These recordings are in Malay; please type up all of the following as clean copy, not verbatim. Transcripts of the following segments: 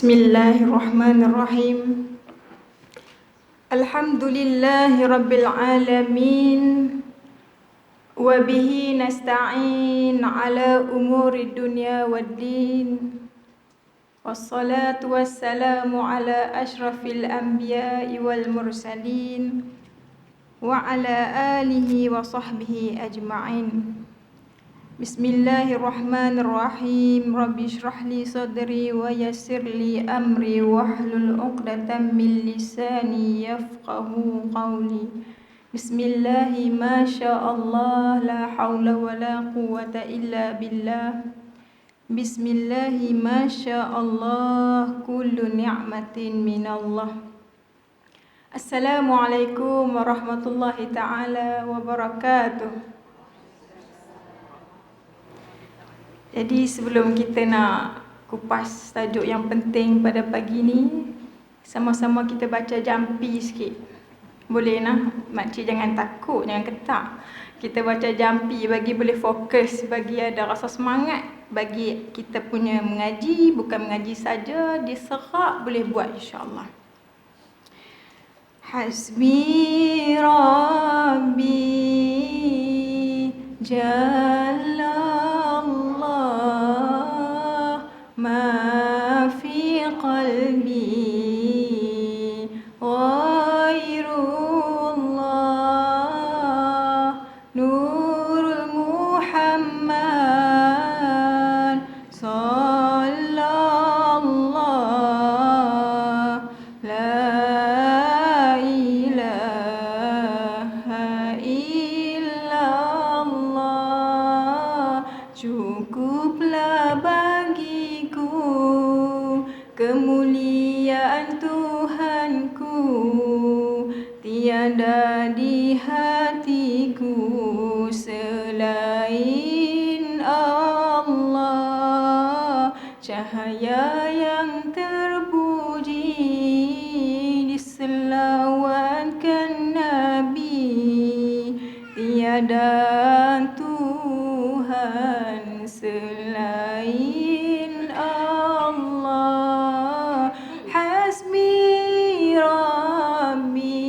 Bismillahirrahmanirrahim. Alhamdulillahi rabbil alamin. Wa bihi nasta'in ala umuri dunya waddin. Wassalatu wassalamu ala ashrafil anbiya'i wal mursalin. Wa ala alihi wa sahbihi ajma'in. Bismillahirrahmanirrahim. Rabbi shrah li sadri wa yassir li amri wahlul 'uqdatam min lisani yafqahu qawli. Bismillahi ma sya'allah la haula wa la quwwata illa billah. Bismillahi ma sya'allah kullu ni'matin minallah. Assalamualaikum warahmatullahi ta'ala wabarakatuh. Jadi sebelum kita nak kupas tajuk yang penting pada pagi ni, sama-sama kita baca jampi sikit. Boleh nah? Makcik jangan takut, jangan ketak. Kita baca jampi bagi boleh fokus, bagi ada rasa semangat, bagi kita punya mengaji, bukan mengaji saja, diserak boleh buat insya-Allah. Hasbi Rabbi Jalla ما في قلبي غير الله نور محمد صلى الله لا إله إلا الله. Cukuplah bagiku kemuliaan Tuhanku, tiada di hatiku selain Allah. Cahaya yang terpuji diselawatkan Nabi, tiada Tuhan selain Allah. Hasbi Rabbi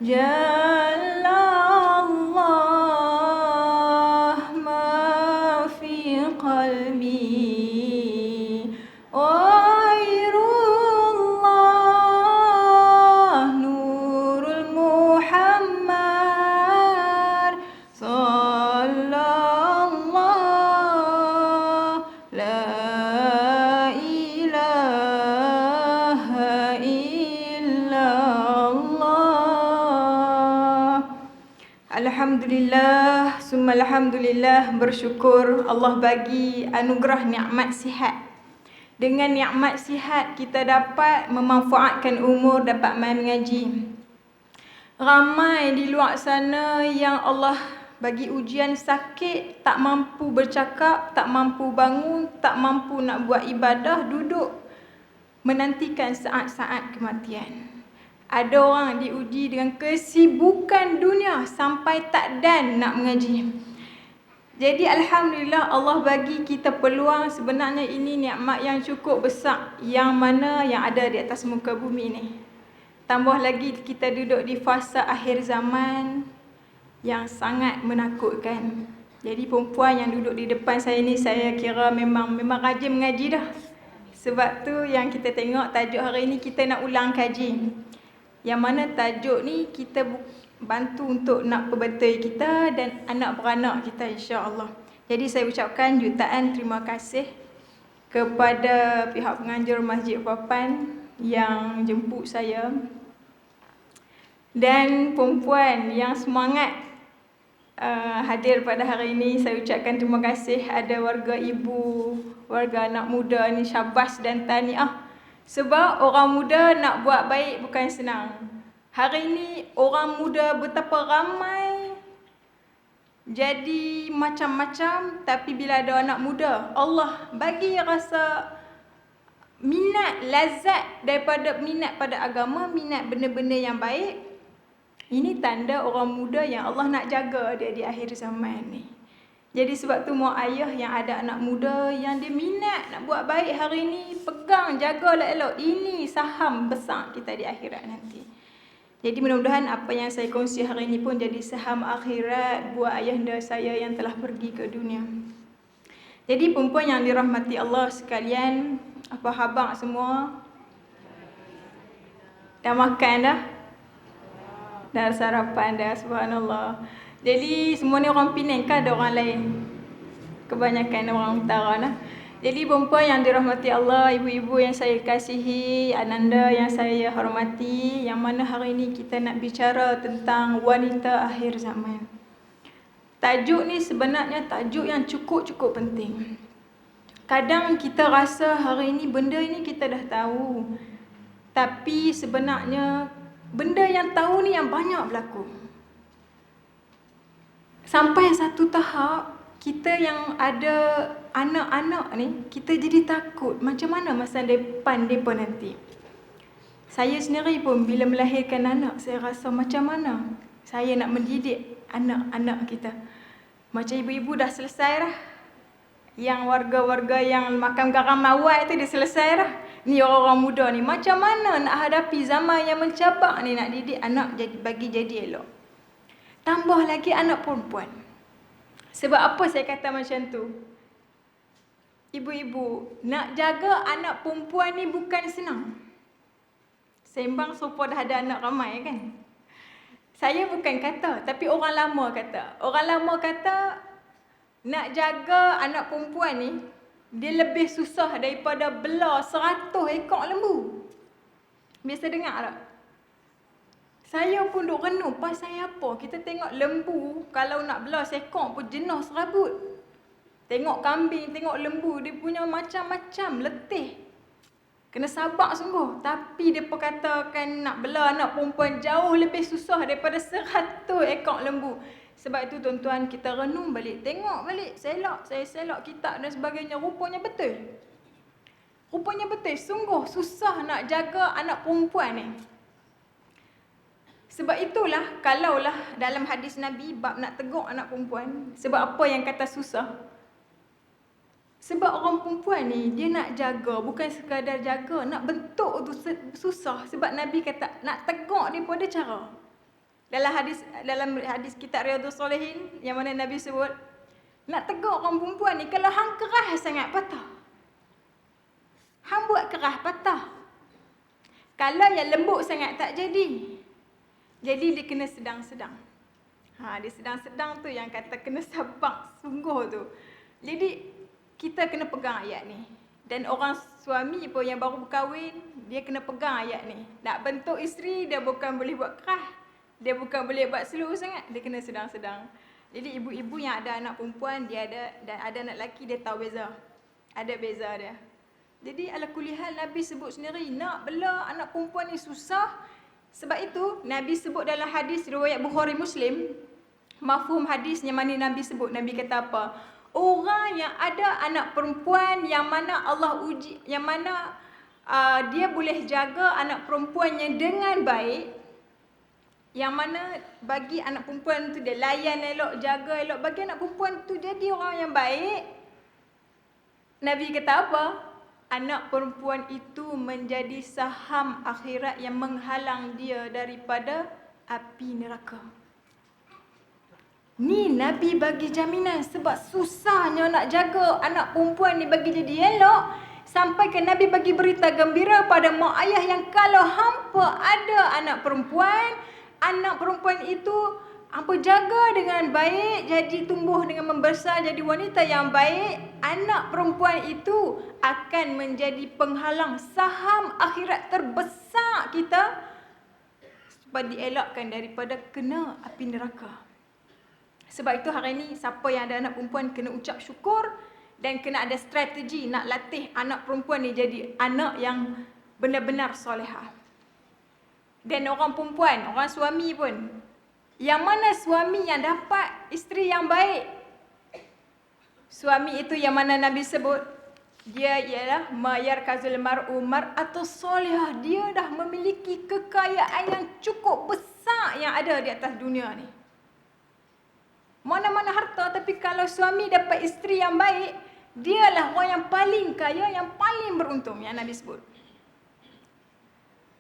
Jalla Allah ma fi qalbi ghairullah nurul Muhammad sallallahu la ilaha illallah. Alhamdulillah, summa alhamdulillah, bersyukur Allah bagi anugerah nikmat sihat. Dengan nikmat sihat kita dapat memanfaatkan umur, dapat main mengaji. Ramai di luar sana yang Allah bagi ujian sakit, tak mampu bercakap, tak mampu bangun, tak mampu nak buat ibadah, duduk menantikan saat-saat kematian. Ada orang diuji dengan kesibukan dunia sampai tak dan nak mengaji. Jadi alhamdulillah Allah bagi kita peluang. Sebenarnya ini nikmat yang cukup besar, yang mana yang ada di atas muka bumi ni. Tambah lagi kita duduk di fasa akhir zaman yang sangat menakutkan. Jadi perempuan yang duduk di depan saya ni, saya kira memang rajin mengaji dah. Sebab tu yang kita tengok tajuk hari ni kita nak ulang kaji. Yang mana tajuk ni kita bantu untuk nak perbetul kita dan anak beranak kita insya-Allah. Jadi saya ucapkan jutaan terima kasih kepada pihak penganjur Masjid Papan yang jemput saya, dan perempuan yang semangat hadir pada hari ini. Saya ucapkan terima kasih. Ada warga ibu, warga anak muda ni, syabas dan tahniah. Sebab orang muda nak buat baik bukan senang. Hari ini orang muda betapa ramai, jadi macam-macam, tapi bila ada anak muda, Allah bagi rasa minat, lazat daripada minat pada agama, minat benda-benda yang baik. Ini tanda orang muda yang Allah nak jaga dia di akhir zaman ni. Jadi sebab tu mak ayah yang ada anak muda yang dia minat nak buat baik hari ni, pegang, jagalah elok. Ini saham besar kita di akhirat nanti. Jadi mudah-mudahan apa yang saya kongsi hari ini pun jadi saham akhirat buat ayahanda saya yang telah pergi ke dunia. Jadi perempuan yang dirahmati Allah sekalian, apa khabar semua? Dah makan dah? Dah sarapan dah, subhanallah. Jadi semua ni orang Penang kan, ada orang lain? Kebanyakan orang utara lah. Jadi perempuan yang dirahmati Allah, ibu-ibu yang saya kasihi, ananda yang saya hormati, yang mana hari ini kita nak bicara tentang wanita akhir zaman. Tajuk ni sebenarnya tajuk yang cukup-cukup penting. Kadang kita rasa hari ini benda ini kita dah tahu, tapi sebenarnya benda yang tahu ni yang banyak berlaku. Sampai satu tahap, kita yang ada anak-anak ni, kita jadi takut macam mana masa depan mereka nanti. Saya sendiri pun bila melahirkan anak, saya rasa macam mana saya nak mendidik anak-anak kita. Macam ibu-ibu dah selesai dah. Yang warga-warga yang makam garam awal tu dia selesai dah. Ni orang-orang muda ni, macam mana nak hadapi zaman yang mencabar ni, nak didik anak bagi jadi elok. Tambah lagi anak perempuan. Sebab apa saya kata macam tu? Ibu-ibu, nak jaga anak perempuan ni bukan senang. Sembang sopa dah ada anak ramai kan? Saya bukan kata, tapi orang lama kata. Orang lama kata, nak jaga anak perempuan ni, dia lebih susah daripada bela 100 ekor lembu. Biasa dengar tak? Saya pun duk renung, pasal apa? Kita tengok lembu, kalau nak belah seekor pun jenuh serabut. Tengok kambing, tengok lembu, dia punya macam-macam, letih. Kena sabar sungguh. Tapi dia perkatakan nak belah anak perempuan jauh lebih susah daripada 100 ekor lembu. Sebab itu tuan-tuan, kita renung balik, tengok balik, saya selok kitab dan sebagainya, rupanya betul. Rupanya betul, sungguh susah nak jaga anak perempuan ni. Sebab itulah, kalaulah dalam hadis Nabi bab nak tegur anak perempuan, sebab apa yang kata susah? Sebab orang perempuan ni, dia nak jaga, bukan sekadar jaga, nak bentuk tu susah. Sebab Nabi kata, nak tegur dia pun ada cara. Dalam hadis kitab Riyadhus Shalihin, yang mana Nabi sebut, nak tegur orang perempuan ni, kalau hang kerah sangat patah. Hang buat kerah patah. Kalau yang lembut sangat tak jadi. Jadi dia kena sedang-sedang. Dia sedang-sedang tu yang kata kena sabar sungguh tu. Jadi kita kena pegang ayat ni. Dan orang suami pun yang baru berkahwin, dia kena pegang ayat ni. Nak bentuk isteri, dia bukan boleh buat kerah. Dia bukan boleh buat slow sangat, dia kena sedang-sedang. Jadi ibu-ibu yang ada anak perempuan, dia ada, dan ada anak lelaki, dia tahu beza. Ada beza dia. Jadi ala kulli hal Nabi sebut sendiri, nak bela anak perempuan ni susah. Sebab itu Nabi sebut dalam hadis riwayat Bukhari Muslim, mafhum hadis yang mana Nabi sebut, Nabi kata apa? Orang yang ada anak perempuan yang mana Allah uji, yang mana dia boleh jaga anak perempuannya dengan baik, yang mana bagi anak perempuan tu dia layan elok, jaga elok, bagi anak perempuan tu jadi orang yang baik. Nabi kata apa? Anak perempuan itu menjadi saham akhirat yang menghalang dia daripada api neraka. Ni Nabi bagi jaminan, sebab susahnya nak jaga anak perempuan ni bagi jadi elok. Sampai ke Nabi bagi berita gembira pada mak ayah yang kalau hampa ada anak perempuan itu hampa jaga dengan baik, jadi tumbuh dengan membesar, jadi wanita yang baik, anak perempuan itu akan menjadi penghalang saham akhirat terbesar kita supaya dielakkan daripada kena api neraka. Sebab itu hari ini siapa yang ada anak perempuan kena ucap syukur dan kena ada strategi nak latih anak perempuan ni jadi anak yang benar-benar solehah. Dan orang perempuan, orang suami pun, yang mana suami yang dapat isteri yang baik, suami itu yang mana Nabi sebut, dia ialah mayar kazul mar'u mar'atu solihah. Dia dah memiliki kekayaan yang cukup besar yang ada di atas dunia ni. Mana-mana harta, tapi kalau suami dapat isteri yang baik, dialah orang yang paling kaya, yang paling beruntung, yang Nabi sebut.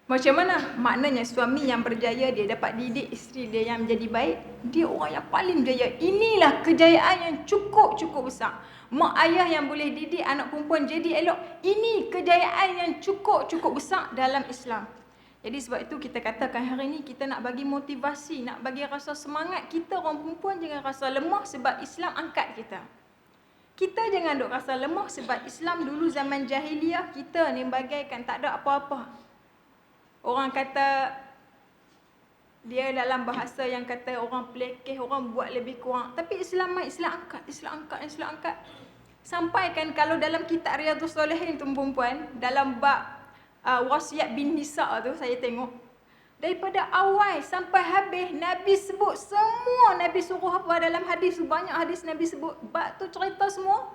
Macam mana? Maknanya suami yang berjaya, dia dapat didik isteri dia yang menjadi baik, dia orang yang paling berjaya. Inilah kejayaan yang cukup besar. Mak ayah yang boleh didik anak perempuan jadi elok, ini kejayaan yang cukup besar dalam Islam. Jadi sebab itu kita katakan hari ini kita nak bagi motivasi, nak bagi rasa semangat. Kita orang perempuan jangan rasa lemah sebab Islam angkat kita. Kita jangan duk rasa lemah sebab Islam dulu zaman jahiliah kita ni bagaikan tak ada apa-apa. Orang kata, dia dalam bahasa yang kata orang pelekeh, orang buat lebih kurang. Tapi Islam angkat. Sampai kan kalau dalam kitab Riyadhus Shalihin tu perempuan, dalam bab wasiat bin nisa tu saya tengok, daripada awal sampai habis Nabi sebut semua. Nabi suruh apa dalam hadis tu, banyak hadis Nabi sebut. Bab tu cerita semua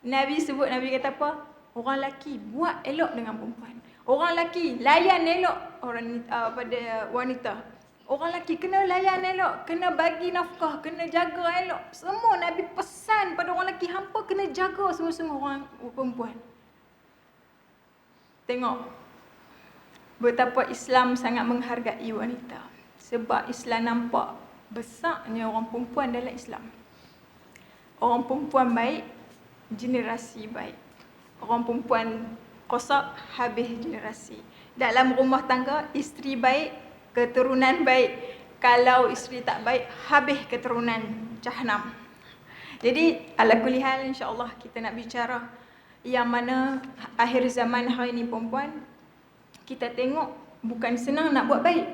Nabi sebut. Nabi kata apa? Orang lelaki buat elok dengan perempuan. Orang lelaki layan elok pada wanita. Orang lelaki kena layan elok, kena bagi nafkah, kena jaga elok. Semua Nabi pesan pada orang lelaki, hampa kena jaga semua-semua orang perempuan. Tengok betapa Islam sangat menghargai wanita. Sebab Islam nampak besarnya orang perempuan dalam Islam. Orang perempuan baik, generasi baik. Orang perempuan rosak, habis generasi. Dalam rumah tangga, isteri baik, keturunan baik. Kalau isteri tak baik, habis keturunan Jahannam. Jadi ala kulli hal, insya-Allah kita nak bicara yang mana akhir zaman hari ni perempuan, kita tengok bukan senang nak buat baik.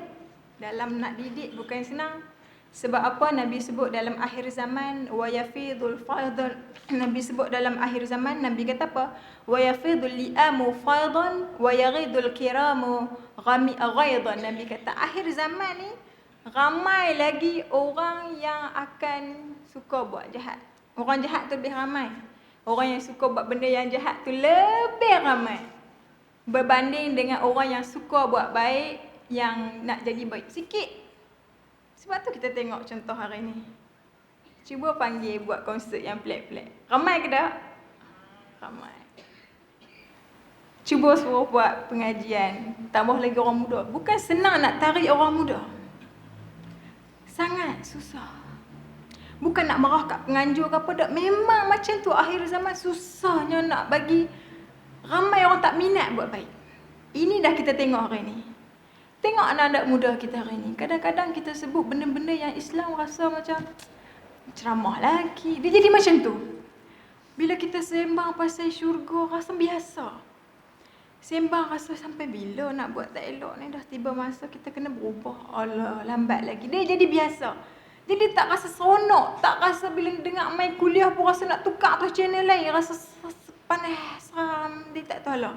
Dalam nak didik bukan senang. Sebab apa? Nabi sebut dalam akhir zaman wa yafidul faidan. Nabi sebut dalam akhir zaman, Nabi kata apa? Wa yafidul li'amu faidan wa yaghidul kiramu ghaidan. Nabi kata akhir zaman ni ramai lagi orang yang akan suka buat jahat. Orang jahat tu lebih ramai. Orang yang suka buat benda yang jahat tu lebih ramai berbanding dengan orang yang suka buat baik, yang nak jadi baik sikit. Sebab tu kita tengok contoh hari ni. Cuba panggil buat konsert yang pelik-pelik. Ramai ke tak? Ramai. Cuba suruh buat pengajian, tambah lagi orang muda. Bukan senang nak tarik orang muda. Sangat susah. Bukan nak marah kat penganjur ke apa tak. Memang macam tu akhir zaman, susahnya nak bagi ramai orang tak minat buat baik. Ini dah kita tengok hari ni. Tengok anak-anak muda kita hari ni. Kadang-kadang kita sebut benda-benda yang Islam rasa macam ceramah lagi. Dia jadi macam tu. Bila kita sembang pasal syurga, rasa biasa. Sembang rasa sampai bila nak buat tak elok ni. Dah tiba masa kita kena berubah. Allah, lambat lagi. Dia jadi biasa. Jadi tak rasa seronok. Tak rasa bila dengar main kuliah pun rasa nak tukar atas channel lain. Rasa panas, seram. Dia tak tahu lah.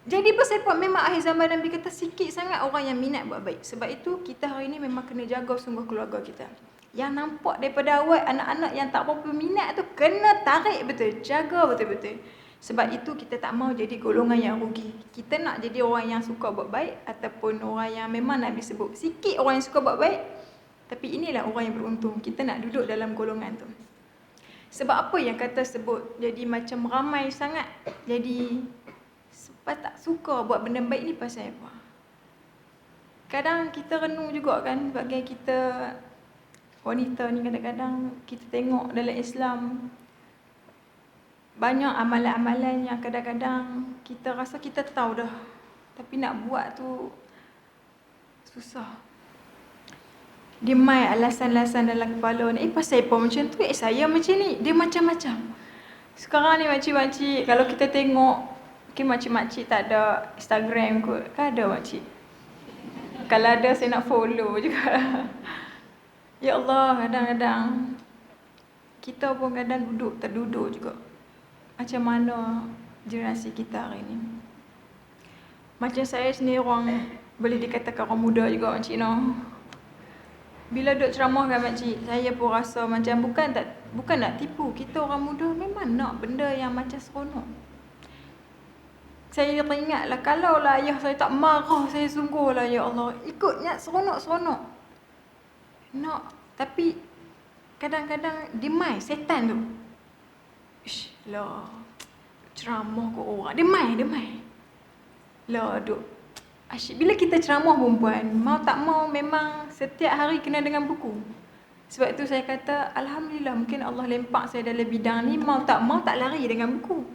Jadi pasal apa? Memang akhir zaman Nabi kata sikit sangat orang yang minat buat baik. Sebab itu kita hari ni memang kena jaga sungguh keluarga kita. Yang nampak daripada awal anak-anak yang tak berapa minat tu kena tarik betul, jaga betul-betul. Sebab itu kita tak mau jadi golongan yang rugi. Kita nak jadi orang yang suka buat baik ataupun orang yang memang Nabi sebut sikit orang yang suka buat baik. Tapi inilah orang yang beruntung. Kita nak duduk dalam golongan tu. Sebab apa yang kata sebut jadi macam ramai sangat. Jadi sebab tak suka buat benda baik ni pasal apa? Kadang kita renung juga kan, sebagai kita wanita ni, kadang-kadang kita tengok dalam Islam banyak amalan-amalan yang kadang-kadang kita rasa kita tahu dah, tapi nak buat tu susah. Dia main alasan-alasan dalam kepala ni, pasal apa macam tu, saya macam ni, dia macam-macam. Sekarang ni makcik-makcik, kalau kita tengok, mungkin makcik-makcik tak ada Instagram kot. Kan ada makcik? Kalau ada saya nak follow juga. Ya Allah, kadang-kadang kita pun kadang terduduk juga. Macam mana generasi kita hari ni. Macam saya sendiri orang, boleh dikatakan orang muda juga makcik no. Bila duk ceramah kan makcik, saya pun rasa macam bukan nak tipu. Kita orang muda memang nak benda yang macam seronok. Saya teringatlah, kalaulah ayah saya tak marah saya sungguhlah, ya Allah, ikutnya seronok-seronok. Nak, tapi kadang-kadang demai setan tu. Ish, lah. Ceramah ke orang. Demai. Lah, duk. Asyik. Bila kita ceramah perempuan, mau tak mau memang setiap hari kena dengan buku. Sebab tu saya kata, Alhamdulillah mungkin Allah lempak saya dalam bidang ni, mau tak lari dengan buku.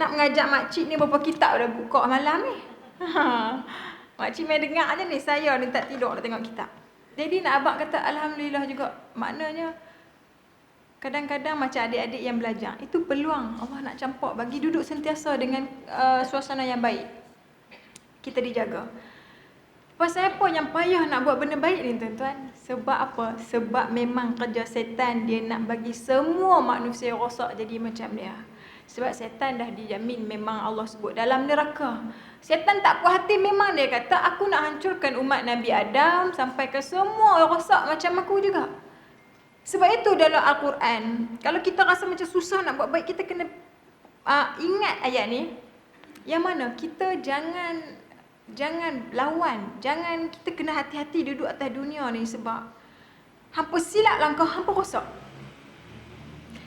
Nak mengajak makcik ni berapa kitab dah buka malam ni. Makcik main dengar je ni, saya ni tak tidur dah tengok kitab. Jadi nak abang kata Alhamdulillah juga. Maknanya kadang-kadang macam adik-adik yang belajar, itu peluang Allah nak campak bagi duduk sentiasa dengan suasana yang baik. Kita dijaga. Pasal apa yang payah nak buat benda baik ni tuan-tuan? Sebab apa? Sebab memang kerja setan dia nak bagi semua manusia rosak jadi macam dia. Sebab setan dah dijamin memang Allah sebut dalam neraka. Setan tak puas hati, memang dia kata aku nak hancurkan umat Nabi Adam sampai ke semua rosak macam aku juga. Sebab itu dalam Al-Quran, kalau kita rasa macam susah nak buat baik, kita kena ingat ayat ni. Yang mana kita jangan lawan, kita kena hati-hati duduk atas dunia ni sebab hampa silap langkah, hampa rosak.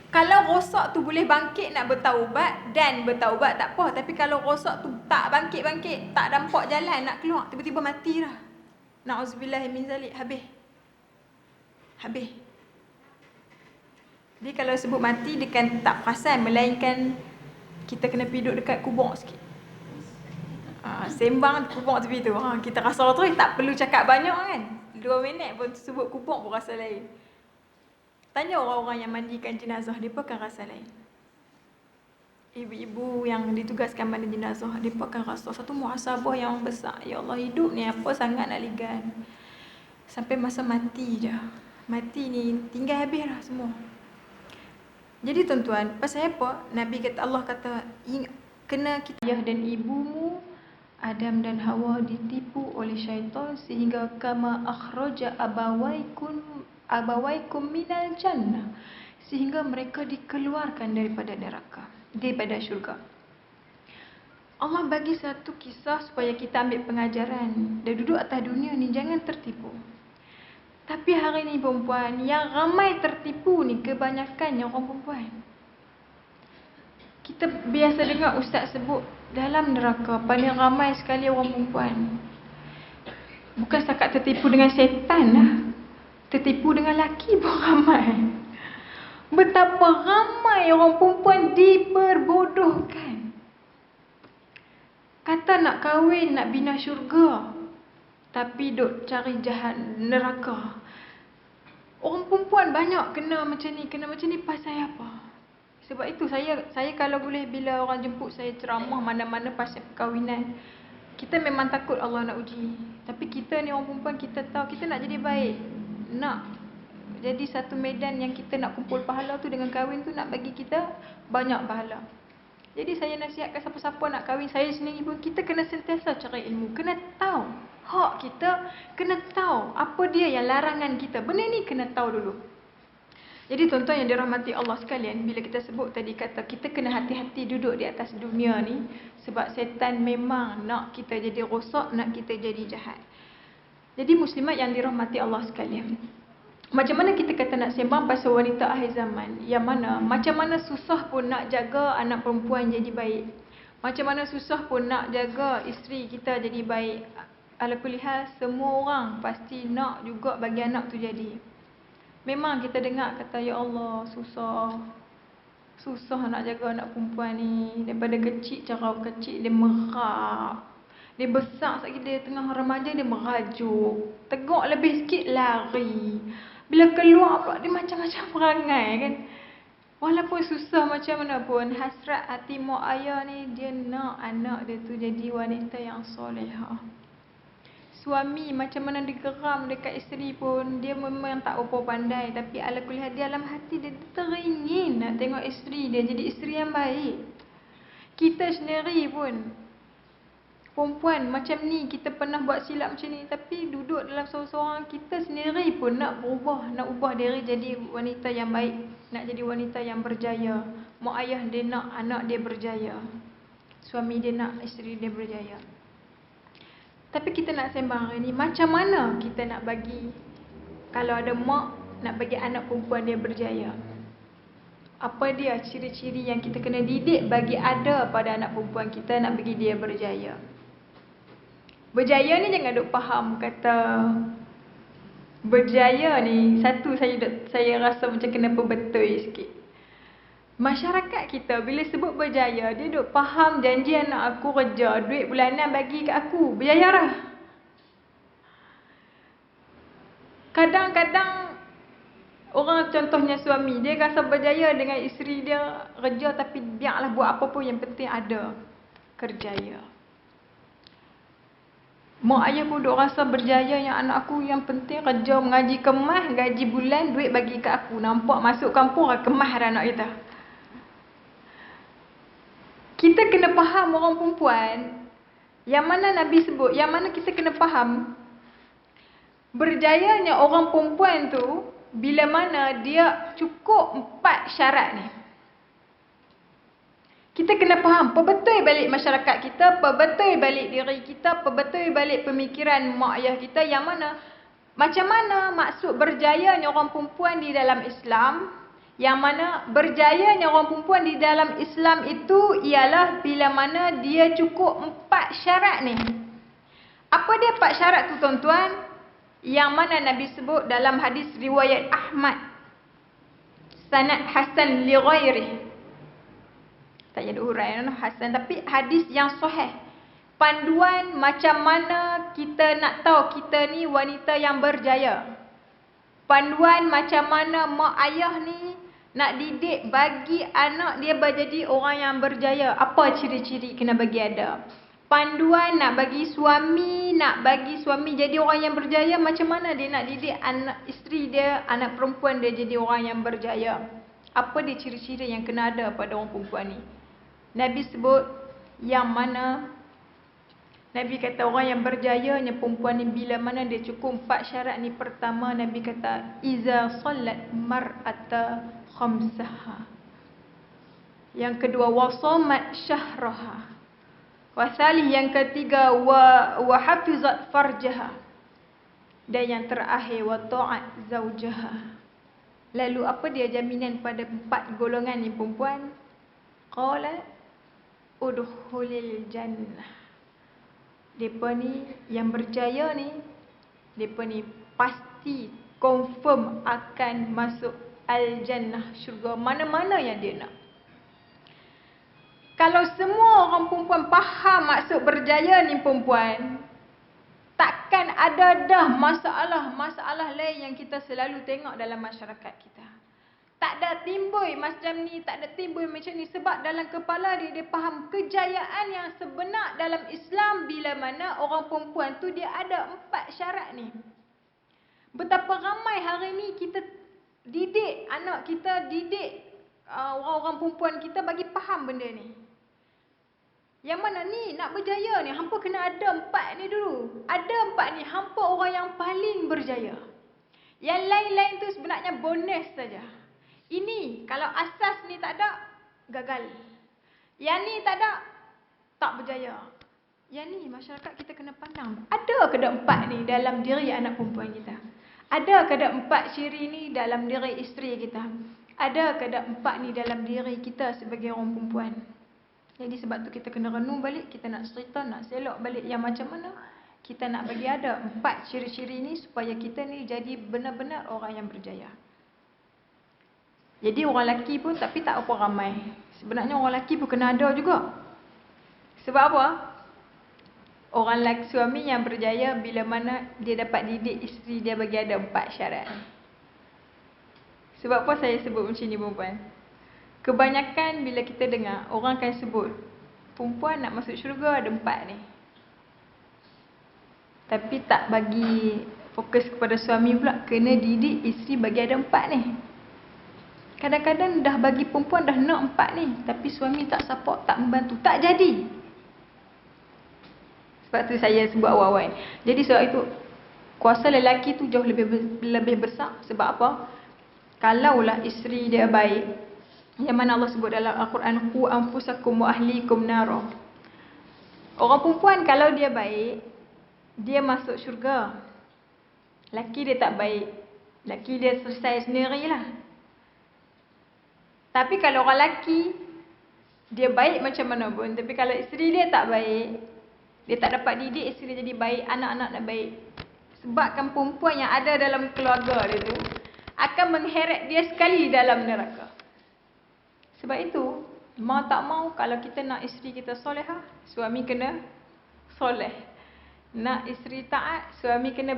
Kalau rosak tu boleh bangkit nak bertaubat dan bertaubat tak apa, tapi kalau rosak tu tak bangkit, tak nampak jalan nak keluar, tiba-tiba mati dah. Na'udzubillah min zalik, habis. Jadi kalau sebut mati, dia kan tak perasan, melainkan kita kena pergi duduk dekat kubur sikit. Sembang kubur tepi tu. Kita rasa terus, tak perlu cakap banyak kan. 2 minit pun sebut kubur pun rasa lain. Tanya orang-orang yang mandikan jenazah, dia pun akan rasa lain. Ibu-ibu yang ditugaskan mandi jenazah, dia pun akan rasa satu muhasabah yang besar. Ya Allah, hidup ni apa sangat nak ligan. Sampai masa mati je. Mati ni tinggal habis dah semua. Jadi tuan-tuan, pasal apa? Nabi kata, Allah kata, kena kita ayah dan ibumu Adam dan Hawa ditipu oleh syaitan sehingga kama akhraja abawaikum minal jannah, sehingga mereka dikeluarkan daripada neraka, daripada syurga. Allah bagi satu kisah supaya kita ambil pengajaran. Dah duduk atas dunia ni jangan tertipu. Tapi hari ni perempuan, yang ramai tertipu ni kebanyakannya orang perempuan. Kita biasa dengar ustaz sebut dalam neraka paling ramai sekali orang perempuan. Bukan setakat tertipu dengan setan lah, tertipu dengan laki pun ramai. Betapa ramai orang perempuan diperbodohkan. Kata nak kahwin, nak bina syurga, tapi duk cari jahat neraka. Orang perempuan banyak kena macam ni pasal apa? Sebab itu saya kalau boleh, bila orang jemput saya ceramah mana-mana pasal perkahwinan, kita memang takut Allah nak uji. Tapi kita ni orang perempuan, kita tahu kita nak jadi baik. Nak jadi satu medan yang kita nak kumpul pahala tu dengan kahwin tu, nak bagi kita banyak pahala. Jadi saya nasihatkan siapa-siapa nak kahwin, saya sendiri pun, kita kena sentiasa cari ilmu. Kena tahu hak kita, kena tahu apa dia yang larangan kita. Benda ni kena tahu dulu. Jadi tuan-tuan yang dirahmati Allah sekalian, bila kita sebut tadi kata kita kena hati-hati duduk di atas dunia ni, sebab setan memang nak kita jadi rosak, nak kita jadi jahat. Jadi muslimat yang dirahmati Allah sekalian, macam mana kita kata nak sembang pasal wanita akhir zaman, yang mana macam mana susah pun nak jaga anak perempuan jadi baik, macam mana susah pun nak jaga isteri kita jadi baik. Ala kulli hal, semua orang pasti nak juga bagi anak tu jadi. Memang kita dengar kata, ya Allah, susah nak jaga anak perempuan ni. Daripada kecil, cara kecil dia merap, dia besar sekali, dia tengah remaja dia merajuk, tegak lebih sikit lari, bila keluar pula dia macam-macam perangai kan. Walaupun susah macam mana pun, hasrat hati mak ayah ni, dia nak anak dia tu jadi wanita yang solehah. Suami macam mana digeram dekat isteri pun, dia memang tak apa pandai, tapi ala kulli hal dalam hati dia teringin nak tengok isteri dia jadi isteri yang baik. Kita sendiri pun perempuan macam ni, kita pernah buat silap macam ni, tapi duduk dalam seorang-seorang, kita sendiri pun nak berubah, nak ubah diri jadi wanita yang baik, nak jadi wanita yang berjaya. Mak ayah dia nak anak dia berjaya, suami dia nak isteri dia berjaya. Tapi kita nak sembang hari ni, macam mana kita nak bagi, kalau ada mak nak bagi anak perempuan dia berjaya? Apa dia ciri-ciri yang kita kena didik bagi ada pada anak perempuan kita nak bagi dia berjaya? Berjaya ni jangan duk faham kata berjaya ni. Satu, saya rasa macam kena perbetul sikit. Masyarakat kita bila sebut berjaya, dia duk faham janji anak aku kerja, duit bulanan bagi kat aku, berjaya dah. Kadang-kadang orang contohnya suami, dia rasa berjaya dengan isteri dia kerja tapi biarlah buat apa pun, yang penting ada kerjaya. Mak ayah pun duk rasa berjaya yang anak aku yang penting kerja mengaji kemas, gaji bulan, duit bagi kat aku. Nampak masuk kampung kemas dah anak kita. Kita kena faham orang perempuan, yang mana Nabi sebut, yang mana kita kena faham berjayanya orang perempuan tu bila mana dia cukup 4 syarat ni. Kita kena faham perbetul balik masyarakat kita, perbetul balik diri kita, perbetul balik pemikiran mak ayah kita, yang mana macam mana maksud berjayanya orang perempuan di dalam Islam. Yang mana berjayanya orang perempuan di dalam Islam itu ialah bila mana dia cukup 4 syarat ni. Apa dia 4 syarat tu tuan-tuan? Yang mana Nabi sebut dalam hadis riwayat Ahmad, sanad hasan li ghairihi. Tak ada huraian hasan, tapi hadis yang sahih. Panduan macam mana kita nak tahu kita ni wanita yang berjaya. Panduan macam mana mak ayah ni nak didik bagi anak dia berjadi orang yang berjaya. Apa ciri-ciri kena bagi ada. Panduan nak bagi suami jadi orang yang berjaya. Macam mana dia nak didik anak isteri dia, anak perempuan dia jadi orang yang berjaya. Apa dia ciri-ciri yang kena ada pada orang perempuan ni. Nabi sebut yang mana Nabi kata orang yang berjayanya perempuan ni bila mana dia cukup 4 syarat ni. Pertama Nabi kata iza sallat mar'ata khamsaha. Yang kedua wasamat syahraha. Wasalih yang ketiga wa hafizat farjaha. Dan yang terakhir wa ta'at zaujaha. Lalu apa dia jaminan pada 4 golongan ni perempuan? Qala udkhulil jannah. Depa ni yang berjaya ni, depa ni pasti confirm akan masuk al-jannah, syurga mana-mana yang dia nak. Kalau semua orang perempuan faham maksud berjaya ni perempuan, takkan ada dah masalah-masalah lain yang kita selalu tengok dalam masyarakat kita. Tak ada timbul macam ni, tak ada timbul macam ni. Sebab dalam kepala dia faham kejayaan yang sebenar dalam Islam bila mana orang perempuan tu dia ada 4 syarat ni. Betapa ramai hari ni kita didik anak kita, didik orang-orang perempuan kita bagi faham benda ni. Yang mana ni nak berjaya ni, hampa kena ada 4 ni dulu. Ada 4 ni, hampa orang yang paling berjaya. Yang lain-lain tu sebenarnya bonus saja. Ini kalau asas ni tak ada, gagal. Yang ni tak ada, tak berjaya. Yang ni masyarakat kita kena pandang. Ada ke tak 4 ni dalam diri anak perempuan kita? Ada ke tak 4 ciri ni dalam diri isteri kita? Ada ke tak 4 ni dalam diri kita sebagai orang perempuan? Jadi sebab tu kita kena renung balik, kita nak cerita, nak selok balik yang macam mana kita nak bagi ada 4 ciri-ciri ni supaya kita ni jadi benar-benar orang yang berjaya. Jadi orang lelaki pun tapi tak apa ramai. Sebenarnya orang lelaki pun kena ada juga. Sebab apa? Orang lelaki suami yang berjaya bila mana dia dapat didik isteri dia bagi ada 4 syarat. Sebab apa saya sebut macam ni perempuan? Kebanyakan bila kita dengar, orang akan sebut perempuan nak masuk syurga ada 4 ni. Tapi tak bagi fokus kepada suami pula, kena didik isteri bagi ada 4 ni. Kadang-kadang dah bagi perempuan dah nak 4 ni, tapi suami tak support, tak membantu, tak jadi. Sebab tu saya sebut awal-awal. Jadi sebab itu kuasa lelaki tu jauh lebih besar. Sebab apa? Kalaulah isteri dia baik, yang mana Allah sebut dalam Al-Quran, qu anfusakum wa ahlikum nara. Orang perempuan kalau dia baik, dia masuk syurga. Laki dia tak baik, Laki dia selesai sendirilah. Tapi kalau orang lelaki, dia baik macam mana pun, tapi kalau isteri dia tak baik, dia tak dapat didik isteri jadi baik, anak-anak nak baik. Sebabkan perempuan yang ada dalam keluarga dia tu akan mengheret dia sekali dalam neraka. Sebab itu, mau tak mau kalau kita nak isteri kita solehah, suami kena soleh. Nak isteri taat, suami kena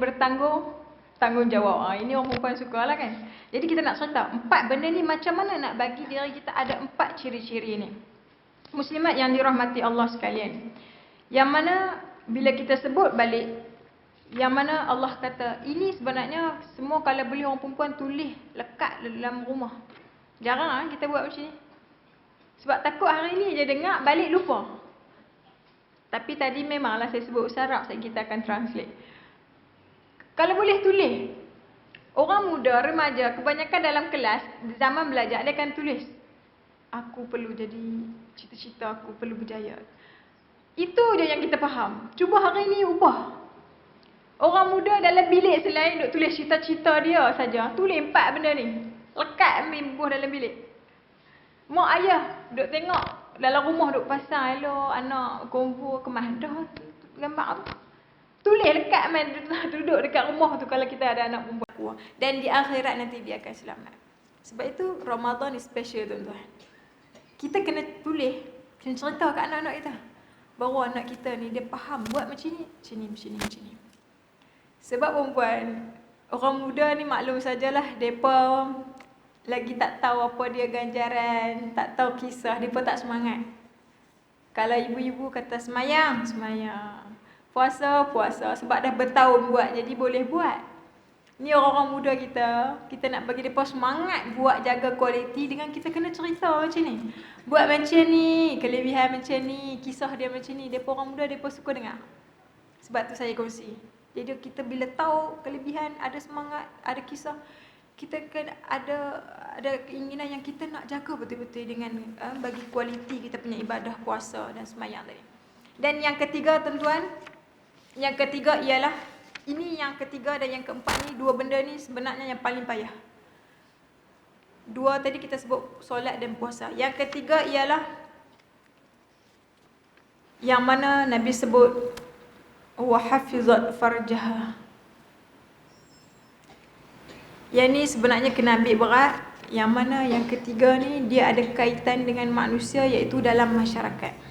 tanggungjawab. Ini orang perempuan suka lah kan. Jadi kita nak cerita 4 benda ni macam mana nak bagi diri kita ada 4 ciri-ciri ni. Muslimat yang dirahmati Allah sekalian. Yang mana bila kita sebut balik, yang mana Allah kata, ini sebenarnya semua kalau boleh orang perempuan tulis lekat dalam rumah. Jarang kita buat macam ni. Sebab takut hari ni je dengar, balik lupa. Tapi tadi memanglah saya sebut usarab, kita akan translate. Kalau boleh tulis. Orang muda, remaja, kebanyakan dalam kelas, zaman belajar, dia akan tulis. Aku perlu jadi, cita-cita aku perlu berjaya. Itu je yang kita faham. Cuba hari ni ubah. Orang muda dalam bilik selain duk tulis cita-cita dia saja, tulis 4 benda ni. Lekat ambil buah dalam bilik. Mak ayah duk tengok dalam rumah duk pasang elok, anak kumpul kemas dah gambar tu. Tulis lekat main duduk dekat rumah tu kalau kita ada anak perempuan. Dan di akhirat nanti dia akan selamat. Sebab itu Ramadan ni special tuan-tuan. Kita kena tulis, kena cerita kat anak-anak kita. Bahawa anak kita ni dia faham buat macam ni, macam ni. Sebab perempuan, orang muda ni maklum sajalah, mereka lagi tak tahu apa dia ganjaran, tak tahu kisah, mereka tak semangat. Kalau ibu-ibu kata semayang, puasa, sebab dah bertahun buat, jadi boleh buat. Ni orang-orang muda kita nak bagi mereka semangat buat, jaga kualiti dengan kita kena cerita macam ni. Buat macam ni, kelebihan macam ni, kisah dia macam ni, mereka orang muda, mereka suka dengar. Sebab tu saya kongsi. Jadi kita bila tahu kelebihan, ada semangat, ada kisah, kita kan ada keinginan yang kita nak jaga betul-betul dengan bagi kualiti kita punya ibadah puasa dan semayang tadi. Dan yang ketiga tuan-tuan, yang ketiga ialah, ini yang ketiga dan yang keempat ni, 2 benda ni sebenarnya yang paling payah. 2 tadi kita sebut solat dan puasa. Yang ketiga ialah yang mana Nabi sebut wa hafizat farjaha. Yang ni sebenarnya kena ambil berat. Yang mana yang ketiga ni dia ada kaitan dengan manusia, iaitu dalam masyarakat.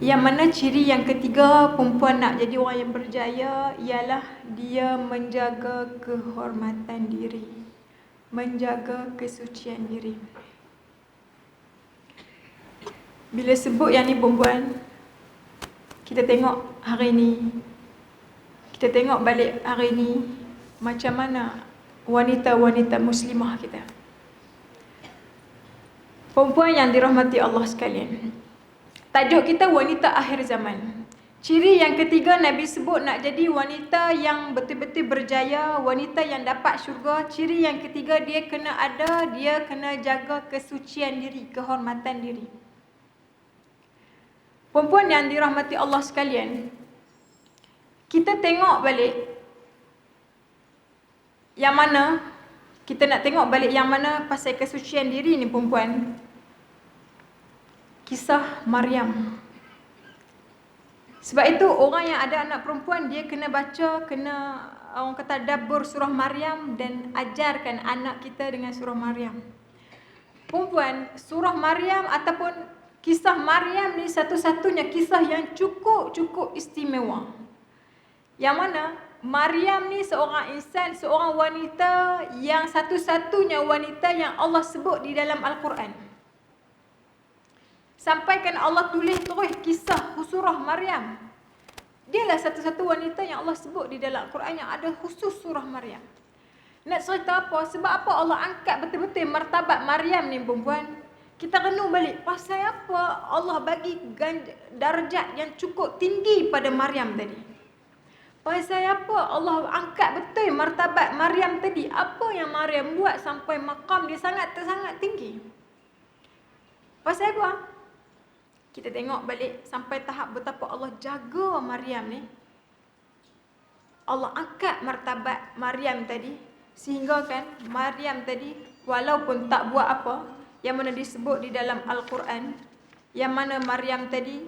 Yang mana ciri yang ketiga perempuan nak jadi orang yang berjaya ialah dia menjaga kehormatan diri, menjaga kesucian diri. Bila sebut yang ni perempuan, kita tengok hari ni, kita tengok balik hari ni, macam mana wanita-wanita muslimah kita, perempuan yang dirahmati Allah sekalian. Tajuk kita wanita akhir zaman. Ciri yang ketiga Nabi sebut nak jadi wanita yang betul-betul berjaya, wanita yang dapat syurga. Ciri yang ketiga dia kena jaga kesucian diri, kehormatan diri. Perempuan yang dirahmati Allah sekalian, kita tengok balik yang mana, kita nak tengok balik yang mana pasal kesucian diri ni perempuan. Kisah Maryam. Sebab itu orang yang ada anak perempuan, dia kena baca, kena orang kata tadabbur surah Maryam dan ajarkan anak kita dengan surah Maryam. Perempuan, surah Maryam ataupun kisah Maryam ni satu-satunya kisah yang cukup istimewa. Yang mana Maryam ni seorang insan, seorang wanita yang satu-satunya wanita yang Allah sebut di dalam Al-Quran. Sampaikan Allah tulis terus kisah surah Maryam. Dialah satu-satu wanita yang Allah sebut di dalam Al-Quran yang ada khusus surah Maryam. Nak cerita apa? Sebab apa Allah angkat betul-betul martabat Maryam ni perempuan? Kita renung balik, pasal apa Allah bagi darjat yang cukup tinggi pada Maryam tadi? Pasal apa Allah angkat betul martabat Maryam tadi? Apa yang Maryam buat sampai maqam dia sangat tinggi? Pasal apa? Kita tengok balik sampai tahap betapa Allah jaga Maryam ni. Allah angkat martabat Maryam tadi Sehingga kan Maryam tadi walaupun tak buat apa, yang mana disebut di dalam Al-Quran, yang mana Maryam tadi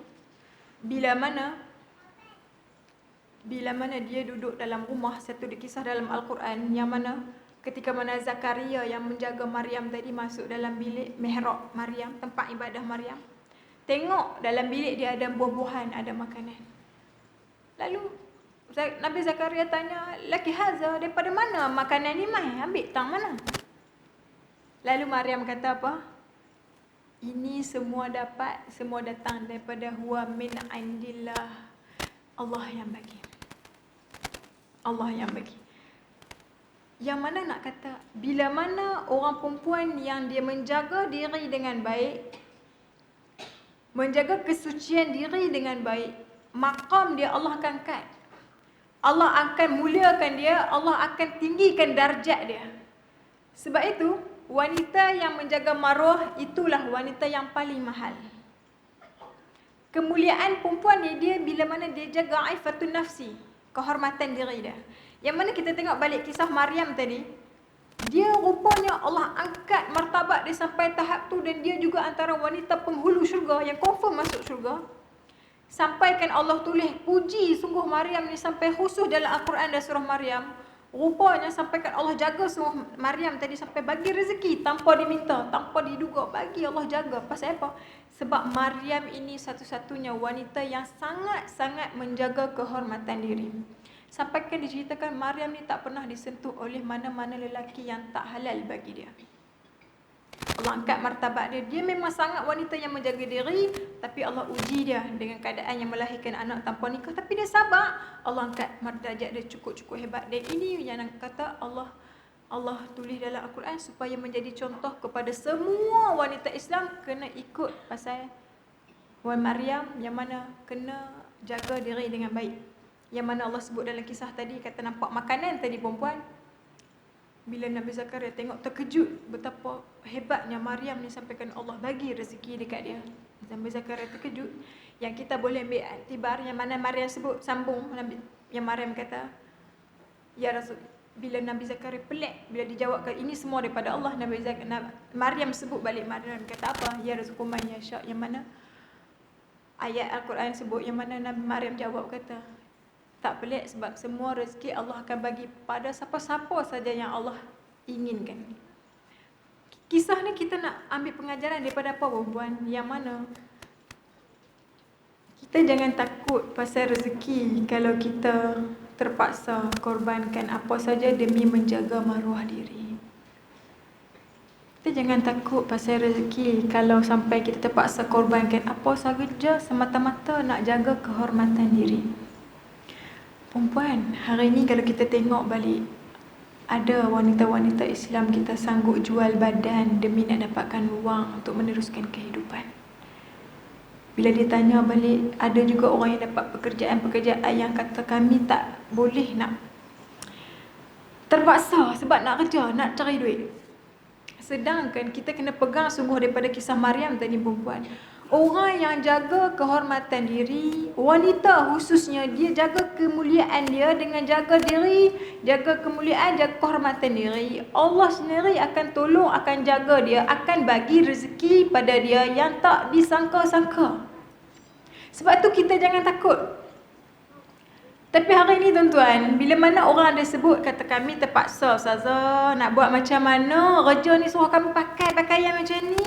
bila mana dia duduk dalam rumah, satu kisah dalam Al-Quran yang mana ketika mana Zakaria yang menjaga Maryam tadi masuk dalam bilik mihrab Maryam, tempat ibadah Maryam. Tengok dalam bilik dia ada buah-buahan, ada makanan. Lalu Nabi Zakaria tanya, "Laki haza, daripada mana makanan ni mai? Ambil tang mana?" Lalu Maryam kata apa? "Ini semua datang daripada huwa min indillah." Allah yang bagi. Allah yang bagi. Yang mana nak kata, bila mana orang perempuan yang dia menjaga diri dengan baik, menjaga kesucian diri dengan baik, maqam dia Allah akan angkat. Allah akan muliakan dia, Allah akan tinggikan darjat dia. Sebab itu, wanita yang menjaga maruah itulah wanita yang paling mahal. Kemuliaan perempuan ni dia bila mana dia jaga aifatun nafsi, kehormatan diri dia. Yang mana kita tengok balik kisah Maryam tadi, dia rupanya Allah angkat martabat dia sampai tahap tu, dan dia juga antara wanita penghulu syurga yang confirm masuk syurga. Sampaikan Allah tulis puji sungguh Maryam ni sampai khusus dalam Al-Quran dan surah Maryam. Rupanya sampaikan Allah jaga sungguh Maryam tadi sampai bagi rezeki tanpa diminta, tanpa diduga, bagi Allah jaga. Pasal apa? Sebab Maryam ini satu-satunya wanita yang sangat-sangat menjaga kehormatan diri. Sampaikan diceritakan Maryam ni tak pernah disentuh oleh mana-mana lelaki yang tak halal bagi dia. Allah angkat martabat dia. Dia memang sangat wanita yang menjaga diri, tapi Allah uji dia dengan keadaan yang melahirkan anak tanpa nikah, tapi dia sabar. Allah angkat darjat dia cukup-cukup hebat. Dan ini yang kata Allah tulis dalam Al-Quran supaya menjadi contoh kepada semua wanita Islam kena ikut pasal Wan Maryam yang mana kena jaga diri dengan baik. Yang mana Allah sebut dalam kisah tadi, kata nampak makanan tadi perempuan. Bila Nabi Zakaria tengok, terkejut betapa hebatnya Maryam ni, sampaikan Allah bagi rezeki dekat dia. Nabi Zakaria terkejut. Yang kita boleh ambil iktibar yang mana Maryam sebut, sambung yang Maryam kata, "Ya Rasul." Bila Nabi Zakaria pelik, bila dijawabkan ini semua daripada Allah, Maryam sebut balik, Maryam kata apa? "Ya Rasul kuman ya syak." Yang mana ayat Al-Quran sebut, yang mana Nabi Maryam jawab kata, tak pelik sebab semua rezeki Allah akan bagi pada siapa-siapa saja yang Allah inginkan. Kisah ni kita nak ambil pengajaran daripada apa perempuan? Yang mana kita jangan takut pasal rezeki kalau kita terpaksa korbankan apa saja demi menjaga maruah diri. Kita jangan takut pasal rezeki kalau sampai kita terpaksa korbankan apa saja semata-mata nak jaga kehormatan diri. Perempuan, hari ni kalau kita tengok balik, ada wanita-wanita Islam kita sanggup jual badan demi nak dapatkan wang untuk meneruskan kehidupan. Bila ditanya balik, ada juga orang yang dapat pekerjaan-pekerjaan yang kata kami tak boleh nak, terpaksa sebab nak kerja, nak cari duit. Sedangkan kita kena pegang sungguh daripada kisah Maryam tadi perempuan. Orang yang jaga kehormatan diri, wanita khususnya, dia jaga kemuliaan dia dengan jaga diri, jaga kemuliaan, jaga kehormatan diri. Allah sendiri akan tolong, akan jaga dia, akan bagi rezeki pada dia yang tak disangka-sangka. Sebab tu kita jangan takut. Tapi hari ni tuan-tuan, bila mana orang ada sebut kata kami terpaksa Ustazah, nak buat macam mana? Kerja ni suruh kami pakai pakaian macam ni.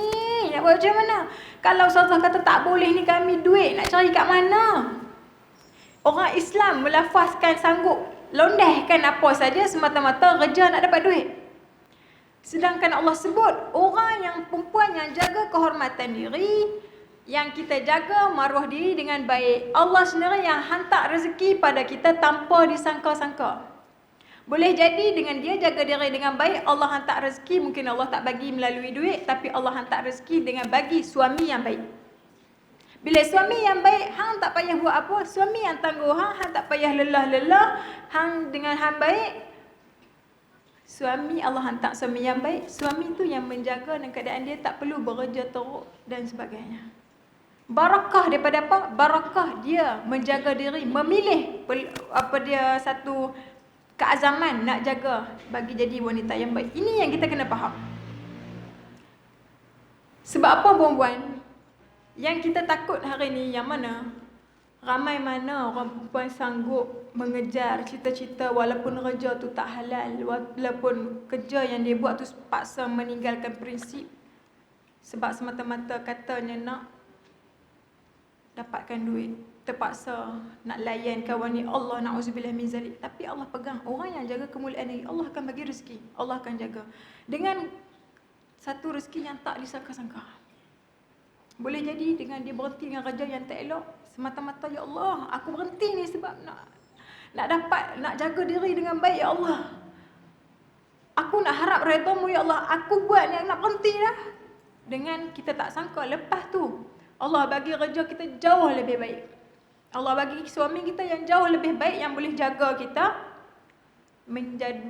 Nak buat macam mana? Kalau Ustazah kata tak boleh ni, kami duit nak cari kat mana? Orang Islam melafazkan sanggup londehkan apa saja semata-mata kerja nak dapat duit. Sedangkan Allah sebut orang yang perempuan yang jaga kehormatan diri, yang kita jaga maruah diri dengan baik, Allah sendiri yang hantar rezeki pada kita tanpa disangka-sangka. Boleh jadi dengan dia jaga diri dengan baik, Allah hantar rezeki, mungkin Allah tak bagi melalui duit, tapi Allah hantar rezeki dengan bagi suami yang baik. Bila suami yang baik, hang tak payah buat apa, suami yang tangguh hang tak payah lelah-lelah, hang dengan hang baik, suami Allah hantar suami yang baik, suami tu yang menjaga dan keadaan dia tak perlu bekerja teruk dan sebagainya. Barakah daripada apa? Barakah dia menjaga diri, memilih satu keazaman nak jaga bagi jadi wanita yang baik. Ini yang kita kena faham. Sebab apa perempuan? Yang kita takut hari ni yang mana? Ramai mana orang perempuan sanggup mengejar cita-cita walaupun kerja tu tak halal, walaupun kerja yang dia buat tu paksa meninggalkan prinsip sebab semata-mata katanya nak dapatkan duit, terpaksa nak layan kawan ni. Allah na'udzubillah min zalik. Tapi Allah pegang, orang yang jaga kemuliaan diri, Allah akan bagi rezeki, Allah akan jaga dengan satu rezeki yang tak disangka-sangka. Boleh jadi dengan dia berhenti dengan kerja yang tak elok, semata-mata ya Allah, aku berhenti ni sebab nak jaga diri dengan baik ya Allah. Aku nak harap redha-Mu ya Allah, aku buat yang nak berhenti dah. Dengan kita tak sangka, lepas tu Allah bagi kerja kita jauh lebih baik. Allah bagi suami kita yang jauh lebih baik, yang boleh jaga kita,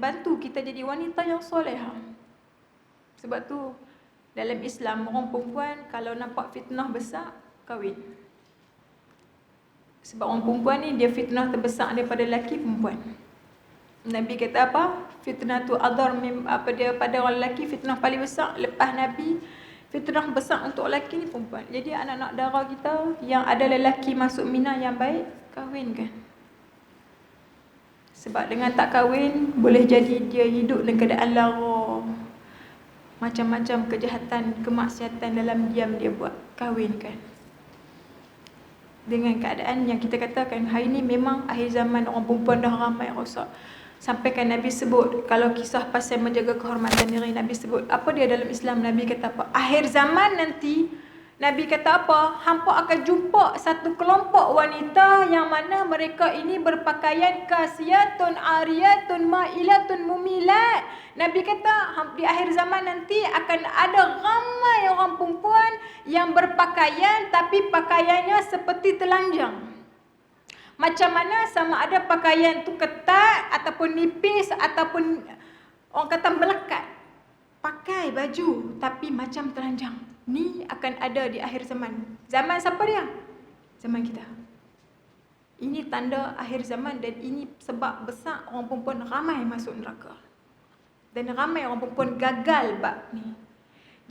bantu kita jadi wanita yang solehah. Sebab tu dalam Islam, orang perempuan kalau nampak fitnah besar, kahwin. Sebab orang perempuan ni dia fitnah terbesar daripada lelaki perempuan. Nabi kata apa? Fitnah tu adhar pada orang lelaki, fitnah paling besar lepas Nabi. Fitnah besar untuk lelaki ni perempuan. Jadi anak-anak dara kita yang ada lelaki masuk Mina yang baik, kahwinkan. Sebab dengan tak kahwin, boleh jadi dia hidup dalam keadaan lara. Macam-macam kejahatan, kemaksiatan dalam diam dia buat. Kahwinkan. Dengan keadaan yang kita katakan hari ni memang akhir zaman, orang perempuan dah ramai rosak. Sampaikan Nabi sebut, kalau kisah pasal menjaga kehormatan diri, Nabi sebut, apa dia dalam Islam? Nabi kata apa? Akhir zaman nanti, Nabi kata apa? Hampa akan jumpa satu kelompok wanita yang mana mereka ini berpakaian kasiyatun, ariyatun, ma'ilatun, mumilat. Nabi kata di akhir zaman nanti akan ada ramai orang perempuan yang berpakaian tapi pakaiannya seperti telanjang. Macam mana? Sama ada pakaian tu ketat ataupun nipis ataupun orang kata melekat. Pakai baju tapi macam telanjang. Ni akan ada di akhir zaman. Zaman siapa dia? Zaman kita. Ini tanda akhir zaman dan ini sebab besar orang perempuan ramai masuk neraka. Dan ramai orang perempuan gagal bab ni.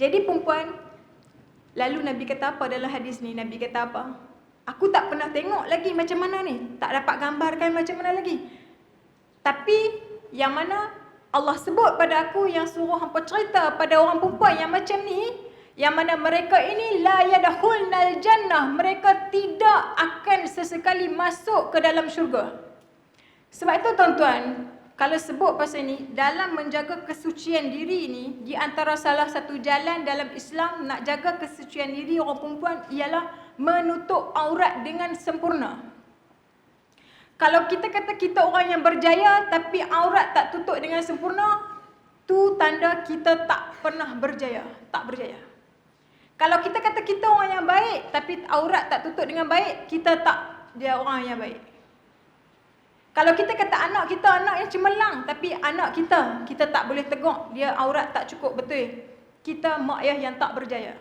Jadi perempuan, lalu Nabi kata apa dalam hadis ni? Nabi kata apa? Aku tak pernah tengok lagi macam mana ni. Tak dapat gambarkan macam mana lagi. Tapi yang mana Allah sebut pada aku, yang suruh hampa cerita pada orang perempuan yang macam ni, yang mana mereka ini la yadkhulnal jannah, mereka tidak akan sesekali masuk ke dalam syurga. Sebab itu tuan-tuan, kalau sebut pasal ni, dalam menjaga kesucian diri ni, di antara salah satu jalan dalam Islam nak jaga kesucian diri orang perempuan ialah menutup aurat dengan sempurna. Kalau kita kata kita orang yang berjaya tapi aurat tak tutup dengan sempurna, tu tanda kita tak pernah berjaya, tak berjaya. Kalau kita kata kita orang yang baik tapi aurat tak tutup dengan baik, kita tak dia orang yang baik. Kalau kita kata anak kita anak yang cemerlang tapi anak kita tak boleh tegur, dia aurat tak cukup betul, kita mak ayah yang tak berjaya.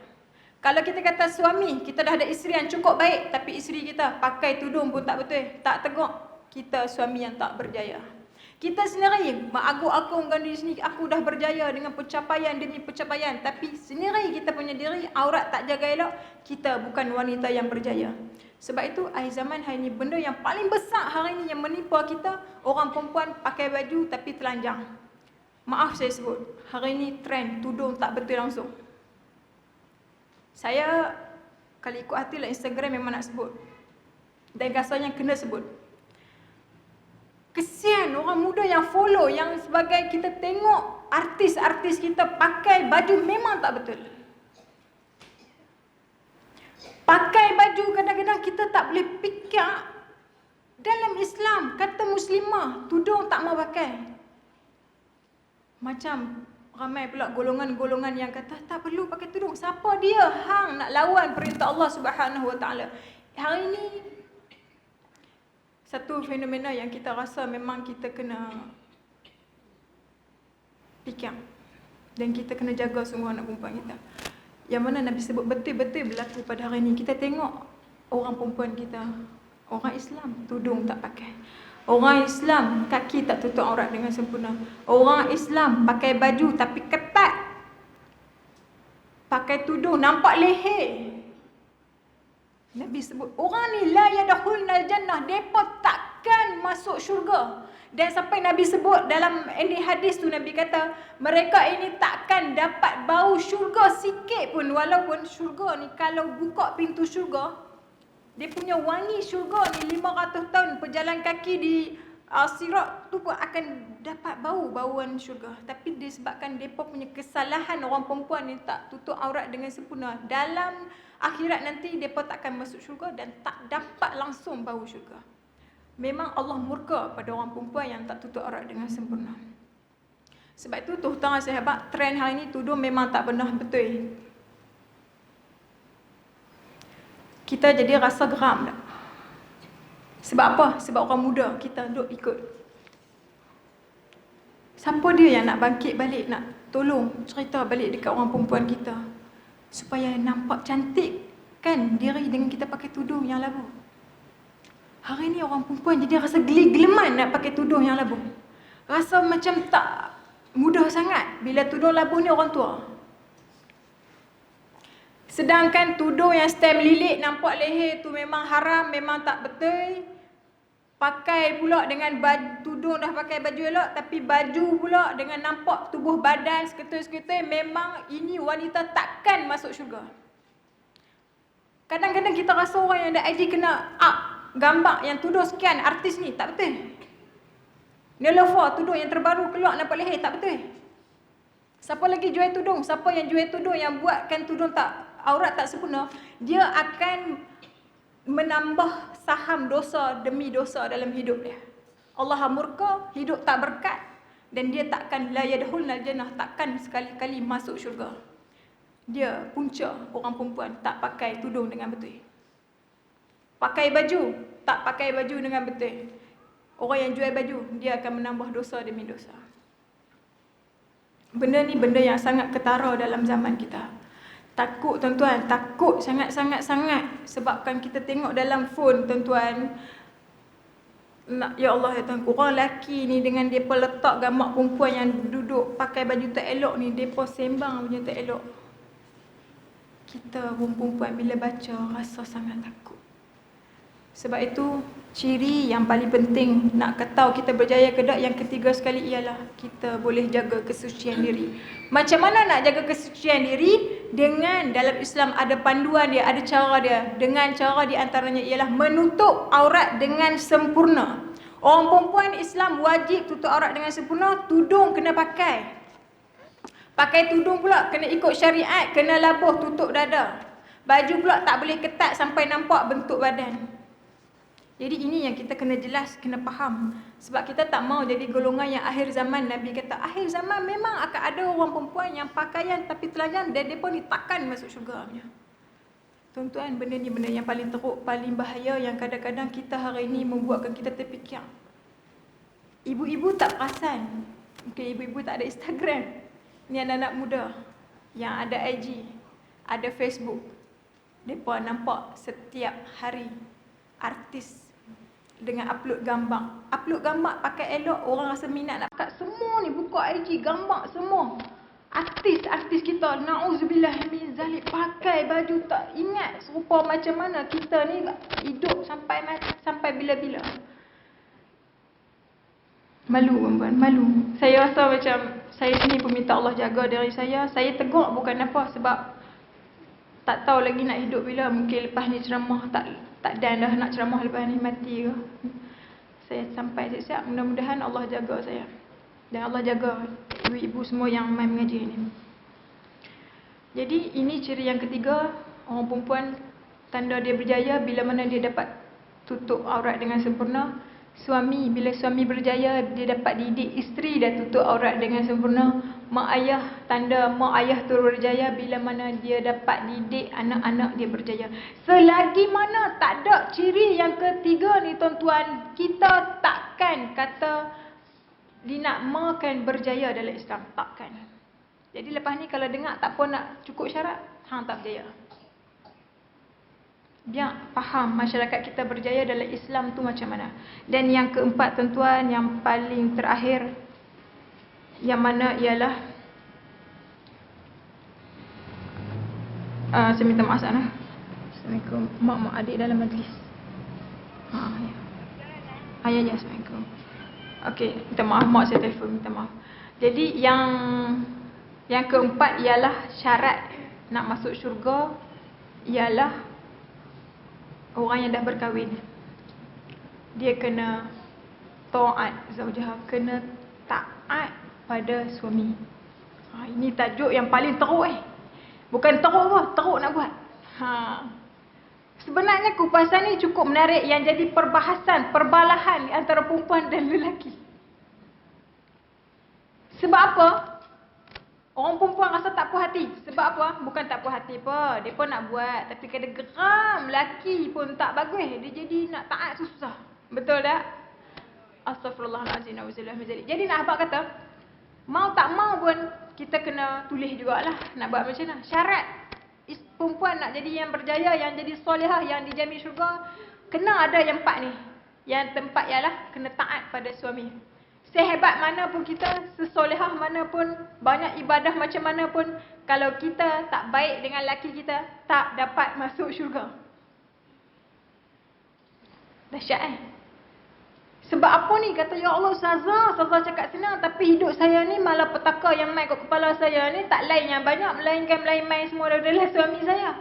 Kalau kita kata suami, kita dah ada isteri yang cukup baik tapi isteri kita pakai tudung pun tak betul, tak tegur, kita suami yang tak berjaya. Kita sendiri mengagung-agungkan diri sendiri, aku dah berjaya dengan pencapaian demi pencapaian, tapi sendiri kita punya diri aurat tak jaga elok, kita bukan wanita yang berjaya. Sebab itu akhir zaman hari ni, benda yang paling besar hari ni yang menimpa kita, orang perempuan pakai baju tapi telanjang. Maaf saya sebut, hari ni trend tudung tak betul langsung. Saya kalau ikut hati lah Instagram memang nak sebut. Dan rasanya kena sebut. Kesian orang muda yang follow, yang sebagai kita tengok artis-artis kita pakai baju memang tak betul. Pakai baju kadang-kadang kita tak boleh fikir. Dalam Islam kata muslimah tudung tak mau pakai. Macam ramai pula golongan-golongan yang kata tak perlu pakai tudung. Siapa dia hang nak lawan perintah Allah Subhanahu Wa Taala? Hari ini satu fenomena yang kita rasa memang kita kena fikir dan kita kena jaga semua anak perempuan kita. Yang mana Nabi sebut betul-betul berlaku pada hari ini. Kita tengok orang perempuan kita, orang Islam tudung tak pakai. Orang Islam kaki tak tutup aurat dengan sempurna. Orang Islam pakai baju tapi ketat. Pakai tudung nampak leher. Nabi sebut orang ni la yadkhulnal jannah, depa takkan masuk syurga. Dan sampai Nabi sebut dalam ending hadis tu, Nabi kata mereka ini takkan dapat bau syurga sikit pun. Walaupun syurga ni kalau buka pintu syurga, dia punya wangi syurga ni 500 tahun berjalan kaki di sirat tu pun akan dapat bauan syurga. Tapi disebabkan mereka punya kesalahan orang perempuan ni tak tutup aurat dengan sempurna, dalam akhirat nanti mereka takkan masuk syurga dan tak dapat langsung bau syurga. Memang Allah murka pada orang perempuan yang tak tutup aurat dengan sempurna. Sebab itu tuan-tuan sahabat, trend hari ni tudung memang tak benar betul. Kita jadi rasa geram tak? Sebab apa? Sebab orang muda kita duk ikut. Siapa dia yang nak bangkit balik, nak tolong cerita balik dekat orang perempuan kita supaya nampak cantik kan diri dengan kita pakai tudung yang labu. Hari ni orang perempuan jadi rasa geli-geleman nak pakai tudung yang labu. Rasa macam tak mudah sangat bila tudung labu ni orang tua. Sedangkan tudung yang stem lilit nampak leher tu memang haram, memang tak betul. Pakai pula dengan tudung dah pakai baju elok, tapi baju pula dengan nampak tubuh badan seketul-seketul, memang ini wanita takkan masuk syurga. Kadang-kadang kita rasa orang yang ada IG kena up gambar yang tudung sekian, artis ni, tak betul. Nelofa tudung yang terbaru keluar nampak leher, tak betul. Siapa lagi jual tudung? Siapa yang jual tudung yang buatkan tudung tak aurat tak sempurna, dia akan menambah saham dosa demi dosa dalam hidup dia. Allah murka, hidup tak berkat, dan dia takkan la yadkhulnal jannah, takkan sekali-kali masuk syurga. Dia punca orang perempuan tak pakai tudung dengan betul. Pakai baju, tak pakai baju dengan betul. Orang yang jual baju, dia akan menambah dosa demi dosa. Benda ni benda yang sangat ketara dalam zaman kita. Takut tuan-tuan, takut sangat-sangat-sangat. Sebabkan kita tengok dalam phone tuan-tuan, ya Allah ya Tuhan, orang lelaki ni dengan mereka letak gambar perempuan yang duduk pakai baju tak elok ni, mereka sembang punya tak elok. Kita perempuan bila baca rasa sangat takut. Sebab itu ciri yang paling penting nak ketahui kita berjaya ke tak, yang ketiga sekali ialah kita boleh jaga kesucian diri. Macam mana nak jaga kesucian diri? Dengan dalam Islam ada panduan dia, ada cara dia. Dengan cara di antaranya ialah menutup aurat dengan sempurna. Orang perempuan Islam wajib tutup aurat dengan sempurna, tudung kena pakai. Pakai tudung pula kena ikut syariat, kena labuh tutup dada. Baju pula tak boleh ketat sampai nampak bentuk badan. Jadi ini yang kita kena jelas, kena faham. Sebab kita tak mau jadi golongan yang akhir zaman. Nabi kata akhir zaman memang akan ada orang perempuan yang pakaian tapi telanjang dan mereka ni takkan masuk syurga punya. Tuan-tuan, benda ni benda yang paling teruk, paling bahaya, yang kadang-kadang kita hari ini membuatkan kita terfikir. Ibu-ibu tak perasan. Mungkin ibu-ibu tak ada Instagram. Ni anak-anak muda yang ada IG, ada Facebook. Mereka nampak setiap hari artis dengan upload gambar. Upload gambar pakai elok, orang rasa minat nak pakai. Semua ni buka IG, gambar semua. Artis-artis kita, na'udzubillah min zalik, pakai baju tak ingat serupa macam mana kita ni hidup sampai bila-bila. Malu tuan-tuan, malu. Saya rasa macam saya sini pun minta Allah jaga diri saya. Saya tegur bukan apa, sebab tak tahu lagi nak hidup bila. Mungkin lepas ni ceramah tak dan dah nak ceramah lepas ni mati ke. Saya sampai siap-siap, mudah-mudahan Allah jaga saya. Dan Allah jaga ibu-ibu semua yang main mengaji ni. Jadi ini ciri yang ketiga, orang perempuan tanda dia berjaya bila mana dia dapat tutup aurat dengan sempurna. Suami, bila suami berjaya, dia dapat didik isteri dan tutup aurat dengan sempurna. Mak ayah, tanda mak ayah tu berjaya bila mana dia dapat didik anak-anak dia berjaya. Selagi mana tak ada ciri yang ketiga ni tuan-tuan, kita takkan kata Lina makan berjaya dalam Islam. Takkan. Jadi lepas ni kalau dengar tak pun nak cukup syarat, hang tak berjaya. Biar faham masyarakat kita berjaya dalam Islam tu macam mana. Dan yang keempat tuan-tuan, yang paling terakhir, yang mana ialah saya minta maaf sana. Assalamualaikum. Mak adik dalam majlis. Ya. Ya, Assalamualaikum. Okey, minta maaf mak, saya telefon, minta maaf. Jadi yang keempat ialah syarat nak masuk syurga ialah orang yang dah berkahwin. Dia kena taat zaujah, kena taat pada suami. Ini tajuk yang paling teruk Bukan teruk apa, teruk nak buat. Sebenarnya kupasan ni cukup menarik yang jadi perbahasan, perbalahan antara perempuan dan lelaki. Sebab apa? Orang perempuan rasa tak puas hati. Sebab apa? Bukan tak puas hati apa. Dia pun nak buat. Tapi kadang geram. Lelaki pun tak bagus. Dia jadi nak taat susah. Betul tak? Astaghfirullahaladzim. Jadi nak abang kata, mau tak mau pun kita kena tulis jugalah. Nak buat macam mana? Syarat perempuan nak jadi yang berjaya, yang jadi solehah, yang dijamin syurga, kena ada yang empat ni. Yang tempat ialah kena taat pada suami. Sehebat mana pun kita, sesolehah mana pun, banyak ibadah macam mana pun, kalau kita tak baik dengan laki kita, tak dapat masuk syurga. Dahsyat Sebab apa ni? Kata, ya Allah Ustazah cakap senang, tapi hidup saya ni malah petaka yang main kat kepala saya ni tak lain yang banyak, melainkan main semua adalah suami saya.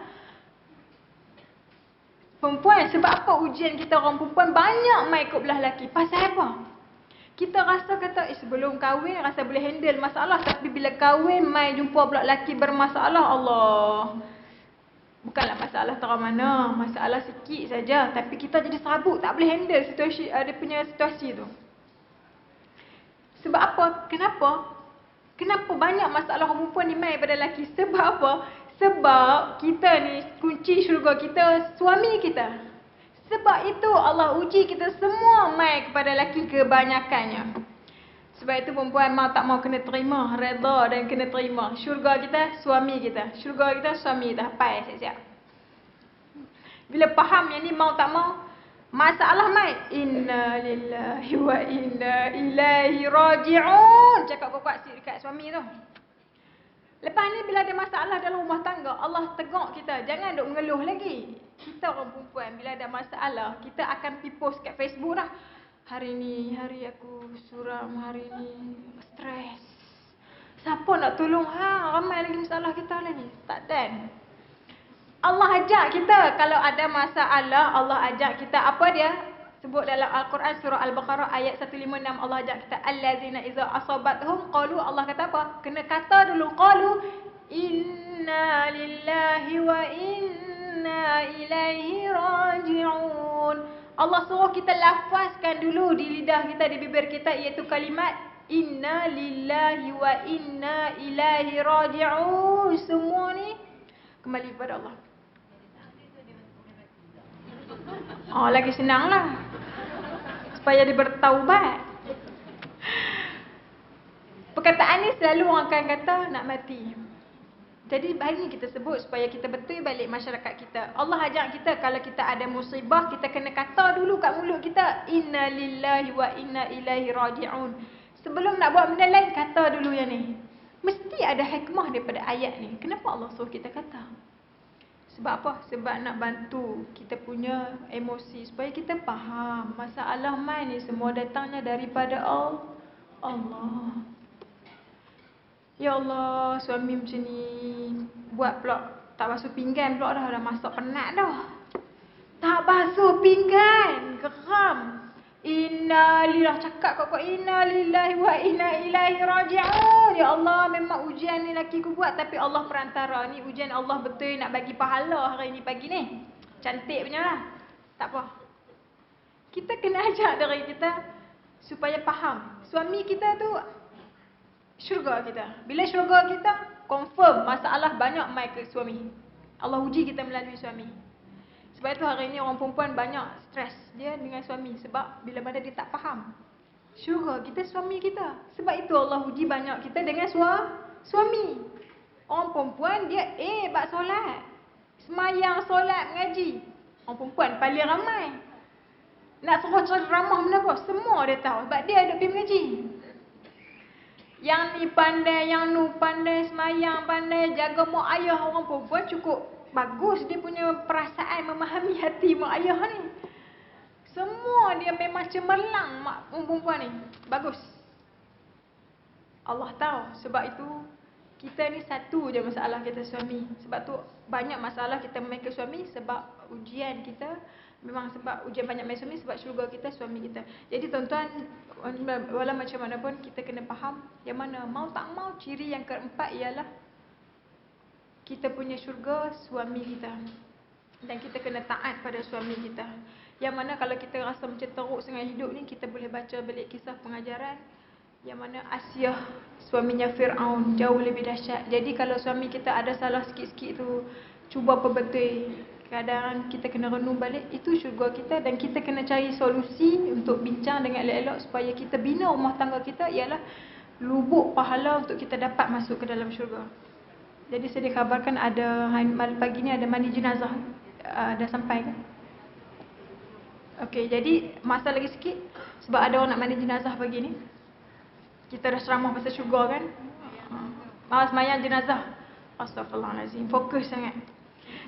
Perempuan, sebab apa ujian kita orang perempuan banyak main kat belah lelaki? Pasal apa? Kita rasa kata, sebelum kahwin rasa boleh handle masalah. Tapi bila kahwin, mai jumpa pula lelaki bermasalah, Allah. Bukanlah masalah terang mana, masalah sikit saja. Tapi kita jadi sabuk, tak boleh handle situasi, dia punya situasi tu. Sebab apa? Kenapa? Kenapa banyak masalah orang perempuan ni mai pada lelaki? Sebab apa? Sebab kita ni, kunci syurga kita, suami kita. Sebab itu Allah uji kita semua mai kepada lelaki kebanyakannya. Sebab itu perempuan mau tak mau kena terima, redha dan kena terima. Syurga kita, suami kita. Syurga kita, suami kita. Pai siap-siap. Bila faham yang ni mau tak mau, masalah mai. Inna lillahi wa inna ilaihi raji'un. Cakap kuat-kuat dekat suami tu. Lepas ni bila ada masalah dalam rumah tangga, Allah tegak kita. Jangan duk mengeluh lagi. Kita orang perempuan bila ada masalah, kita akan post kat Facebook dah. Hari ni, hari aku suram, hari ni stres. Siapa nak tolong? Ramai lagi masalah kita lagi. Tak dan. Allah ajak kita kalau ada masalah, Allah ajak kita. Apa dia? Sebut dalam Al-Quran surah Al-Baqarah ayat 156, Allah ajak kita, allazina iza asabathum qalu, Allah kata apa? Kena kata dulu, qalu inna lillahi wa inna ilaihi raji'un. Allah suruh kita lafazkan dulu di lidah kita, di bibir kita, iaitu kalimat inna lillahi wa inna ilaihi raji'un. Semua ni kembali kepada Allah. Lagi senang lah. Supaya dia bertaubat. Perkataan ni selalu orang akan kata nak mati. Jadi hari ni kita sebut supaya kita betul balik masyarakat kita. Allah ajak kita kalau kita ada musibah, kita kena kata dulu kat mulut kita, inna lillahi wa inna ilaihi raji'un. Sebelum nak buat benda lain, kata dulu yang ni. Mesti ada hikmah daripada ayat ni. Kenapa Allah suruh kita kata? Sebab apa? Sebab nak bantu kita punya emosi. Supaya kita faham masalah mai ni semua datangnya daripada Allah. Ya Allah, suami macam ni. Buat pula tak basuh pinggan pula dah masak penat dah. Tak basuh pinggan. Geram. Inna lillahi, cakap kau inna lillahi wa inna ilaihi raji'un. Ya Allah, memang ujian ni laki ku buat, tapi Allah perantara. Ni ujian Allah betul nak bagi pahala hari ni pagi ni. Cantik punya lah. Tak apa. Kita kena ajak dari kita supaya faham. Suami kita tu syurga kita. Bila syurga kita, confirm masalah banyak mai ke suami. Allah uji kita melalui suami. Sebab itu hari ini orang perempuan banyak stres dia dengan suami. Sebab bila mana dia tak faham syurga kita suami kita. Sebab itu Allah uji banyak kita dengan suami. Orang perempuan dia bab solat, semayang, solat, mengaji. Orang perempuan paling ramai. Nak suruh ceramah benda apa? Semua dia tahu sebab dia ada pergi mengaji. Yang ni pandai, yang nu pandai, semayang pandai, jaga mak ayah. Orang perempuan cukup bagus dia punya perasaan memahami hati mak ayah ni. Semua dia memang cemerlang mak perempuan ni. Bagus. Allah tahu. Sebab itu kita ni satu je masalah kita suami. Sebab tu banyak masalah kita memikir suami sebab ujian kita. Memang sebab ujian banyak memikir suami sebab syurga kita suami kita. Jadi tuan-tuan, walau macam mana pun kita kena faham yang mana mau tak mau ciri yang keempat ialah kita punya syurga suami kita. Dan kita kena taat pada suami kita. Yang mana kalau kita rasa macam teruk sangat hidup ni, kita boleh baca balik kisah pengajaran yang mana Asyah, suaminya Fir'aun, jauh lebih dahsyat. Jadi kalau suami kita ada salah sikit-sikit tu, cuba perbetul. Kadang kita kena renung balik, itu syurga kita. Dan kita kena cari solusi untuk bincang dengan elok-elok supaya kita bina rumah tangga kita ialah lubuk pahala untuk kita dapat masuk ke dalam syurga. Jadi saya dikhabarkan ada pagi ni ada mandi jenazah. Dah sampai ke? Okey, jadi masa lagi sikit sebab ada orang nak mandi jenazah pagi ni. Kita dah ceramah pasal syurga kan? Malas semayang jenazah. Astaghfirullahalazim. Fokus sangat.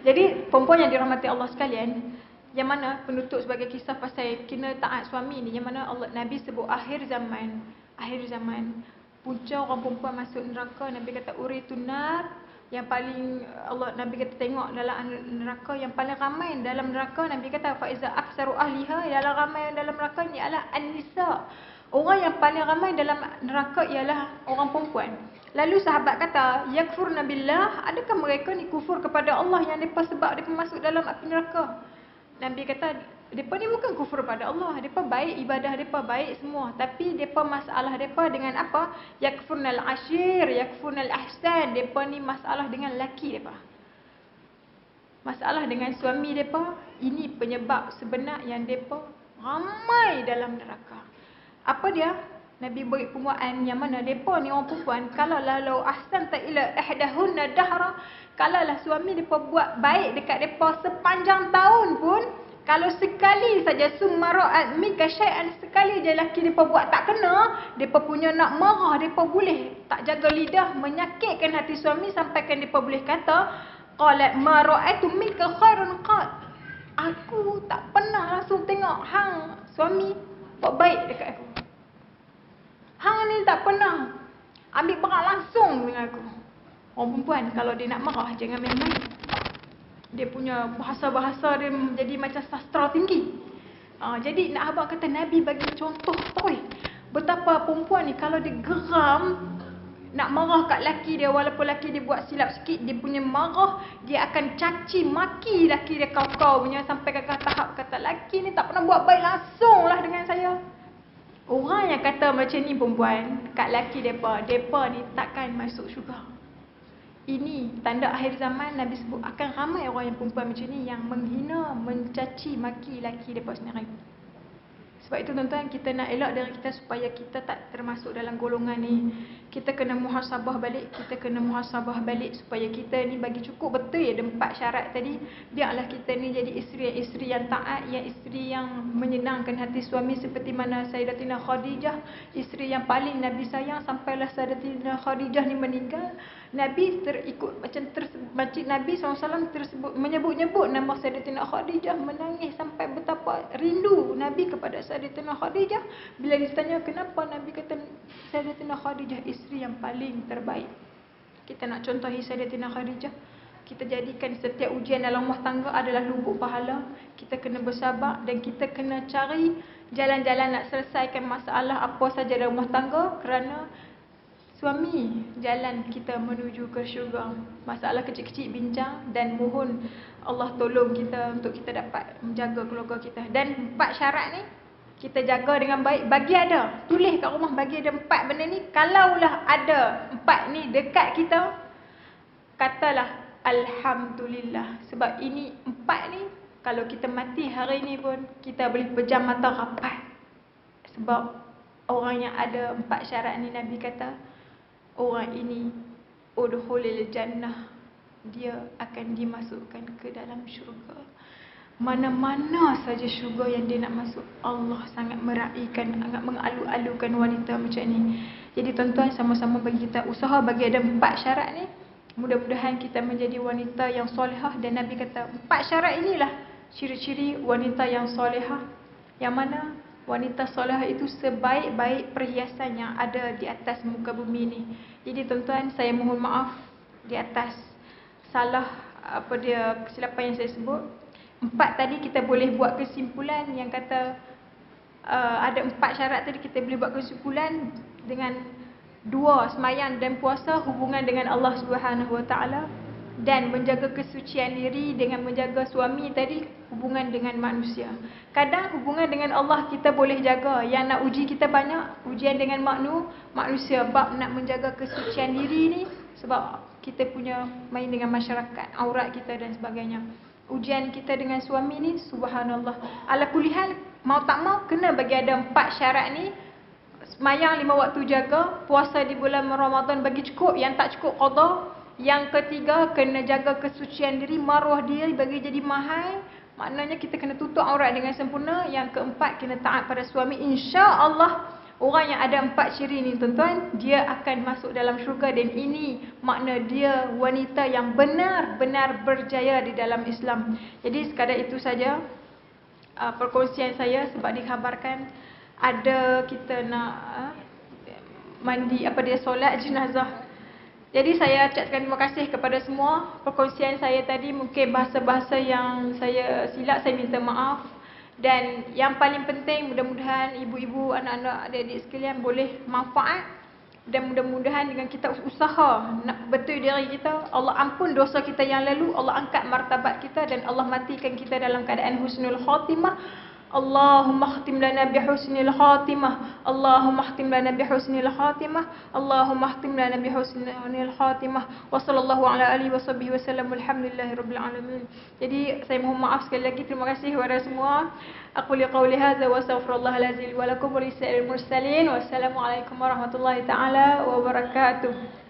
Jadi perempuan yang dirahmati Allah sekalian, yang mana penutup sebagai kisah pasal kena taat suami ni, yang mana Allah Nabi sebut akhir zaman. Akhir zaman. Punca orang perempuan masuk neraka, Nabi kata uritun nar. Yang paling Allah Nabi kata tengok dalam neraka yang paling ramai dalam neraka, Nabi kata faiza aktsaru ahliha, dalam ramai dalam neraka ni adalah an-nisa. Orang yang paling ramai dalam neraka ialah orang perempuan. Lalu sahabat kata, yakfurna billah, adakah mereka ni kufur kepada Allah yang depa sebab depa masuk dalam api neraka? Nabi kata, depa ni bukan kufur pada Allah, depa baik, ibadah depa baik semua, tapi depa masalah depa dengan apa? Yakfurnal ashir, yakfurnal ahsan, depa ni masalah dengan laki depa. Masalah dengan suami depa, ini penyebab sebenar yang depa ramai dalam neraka. Apa dia? Nabi beri penguatan yang mana depa ni orang perempuan, kalau lalau ahsan ta ila ihdahunna dahra, kalaulah suami depa buat baik dekat depa sepanjang tahun pun, kalau sekali saja sumara'at mika syai'an, sekali je laki depa buat tak kena, depa punya nak marah, depa boleh tak jaga lidah menyakitkan hati suami sampaikan depa boleh kata qalat ma ra'aitu mika khairun qat, aku tak pernah langsung tengok hang suami buat baik dekat aku. Hang ni tak pernah ambil berat langsung dengan aku. Orang perempuan kalau dia nak marah jangan main-main. Dia punya bahasa-bahasa dia jadi macam sastra tinggi. Jadi nak abang kata Nabi bagi contoh betapa perempuan ni kalau dia geram nak marah kat laki dia, walaupun laki dia buat silap sikit, dia punya marah, dia akan caci maki laki dia kau-kau punya sampai ke tahap kata laki ni tak pernah buat baik langsung lah dengan saya. Orang yang kata macam ni perempuan kat laki depa ni takkan masuk syurga. Ini tanda akhir zaman. Nabi sebut akan ramai orang yang perempuan macam ni yang menghina, mencaci maki laki depa sendiri. Sebab itu tuan-tuan, kita nak elak dari kita supaya kita tak termasuk dalam golongan ni. Kita kena muhasabah balik, supaya kita ni bagi cukup betul ya ada 4 syarat tadi. Biarlah kita ni jadi isteri yang taat, isteri yang menyenangkan hati suami seperti mana Sayyidatina Khadijah, isteri yang paling Nabi sayang sampailah Sayyidatina Khadijah ni meninggal. Nabi Nabi SAW menyebut-nyebut nama Sayyidatina Khadijah, menangis sampai betapa rindu Nabi kepada Sayyidatina Khadijah. Bila ditanya kenapa, Nabi kata Sayyidatina Khadijah isteri yang paling terbaik. Kita nak contohi Sayyidatina Khadijah. Kita jadikan setiap ujian dalam rumah tangga adalah lubuk pahala. Kita kena bersabar dan kita kena cari jalan-jalan nak selesaikan masalah apa saja dalam rumah tangga, kerana suami jalan kita menuju ke syurga. Masalah kecil-kecil bincang dan mohon Allah tolong kita untuk kita dapat menjaga keluarga kita. Dan 4 syarat ni kita jaga dengan baik. Bagi ada, tulis kat rumah, bagi ada 4 benda ni. Kalaulah ada 4 ni dekat kita, katalah alhamdulillah. Sebab ini 4 ni kalau kita mati hari ni pun kita boleh pejam mata rapat. Sebab orang yang ada 4 syarat ni, Nabi kata orang ini udkhulil jannah, dia akan dimasukkan ke dalam syurga. mana-mana saja syurga yang dia nak masuk. Allah sangat meraihkan, sangat mengalu-alukan wanita macam ni. Jadi tuan-tuan, sama-sama bagi kita usaha bagi ada 4 syarat ni. Mudah-mudahan kita menjadi wanita yang solehah. Dan Nabi kata 4 syarat inilah ciri-ciri wanita yang solehah. Yang mana wanita solehah itu sebaik-baik perhiasan yang ada di atas muka bumi ni. Jadi tuan-tuan, saya mohon maaf di atas kesilapan yang saya sebut. 4 tadi kita boleh buat kesimpulan yang kata ada 4 syarat tadi, kita boleh buat kesimpulan dengan 2 sembahyang dan puasa, hubungan dengan Allah Subhanahu Wa Taala, dan menjaga kesucian diri dengan menjaga suami tadi, hubungan dengan manusia. Kadang hubungan dengan Allah kita boleh jaga, yang nak uji kita banyak ujian dengan manusia, bab nak menjaga kesucian diri ni, sebab kita punya main dengan masyarakat, aurat kita dan sebagainya. Ujian kita dengan suami ni, subhanallah. Ala kulihal, mau tak mau kena bagi ada 4 syarat ni. Semayang 5 waktu jaga, puasa di bulan Ramadan bagi cukup, yang tak cukup qada. Yang ketiga, kena jaga kesucian diri, maruah diri bagi jadi mahal. Maknanya kita kena tutup aurat dengan sempurna. Yang keempat, kena taat pada suami. InsyaAllah orang yang ada 4 ciri ni tuan-tuan, dia akan masuk dalam syurga. Dan ini makna dia wanita yang benar-benar berjaya di dalam Islam. Jadi sekadar itu saja perkongsian saya, sebab dikhabarkan ada kita nak mandi solat jenazah. Jadi saya ucapkan terima kasih kepada semua. Perkongsian saya tadi mungkin bahasa-bahasa yang saya silap, saya minta maaf. Dan yang paling penting, mudah-mudahan ibu-ibu, anak-anak, adik-adik sekalian boleh manfaat. Dan mudah-mudahan dengan kita usaha nak betul diri kita, Allah ampun dosa kita yang lalu, Allah angkat martabat kita, dan Allah matikan kita dalam keadaan husnul khatimah. Allahumma khtim lana bihusnil khatimah. Allahumma khtim lana bihusnil khatimah. Allahumma khtim lana bihusnil khatimah. Wa sallallahu ala alihi wa sahbihi wa sallam. Alhamdulillahirabbil alamin. Jadi saya mohon maaf sekali lagi. Terima kasih kepada semua. Aku li qawli hadza wa astaghfirullahal azim wa lakum wa lisa'il mursalin. Wassalamualaikum warahmatullahi taala wabarakatuh.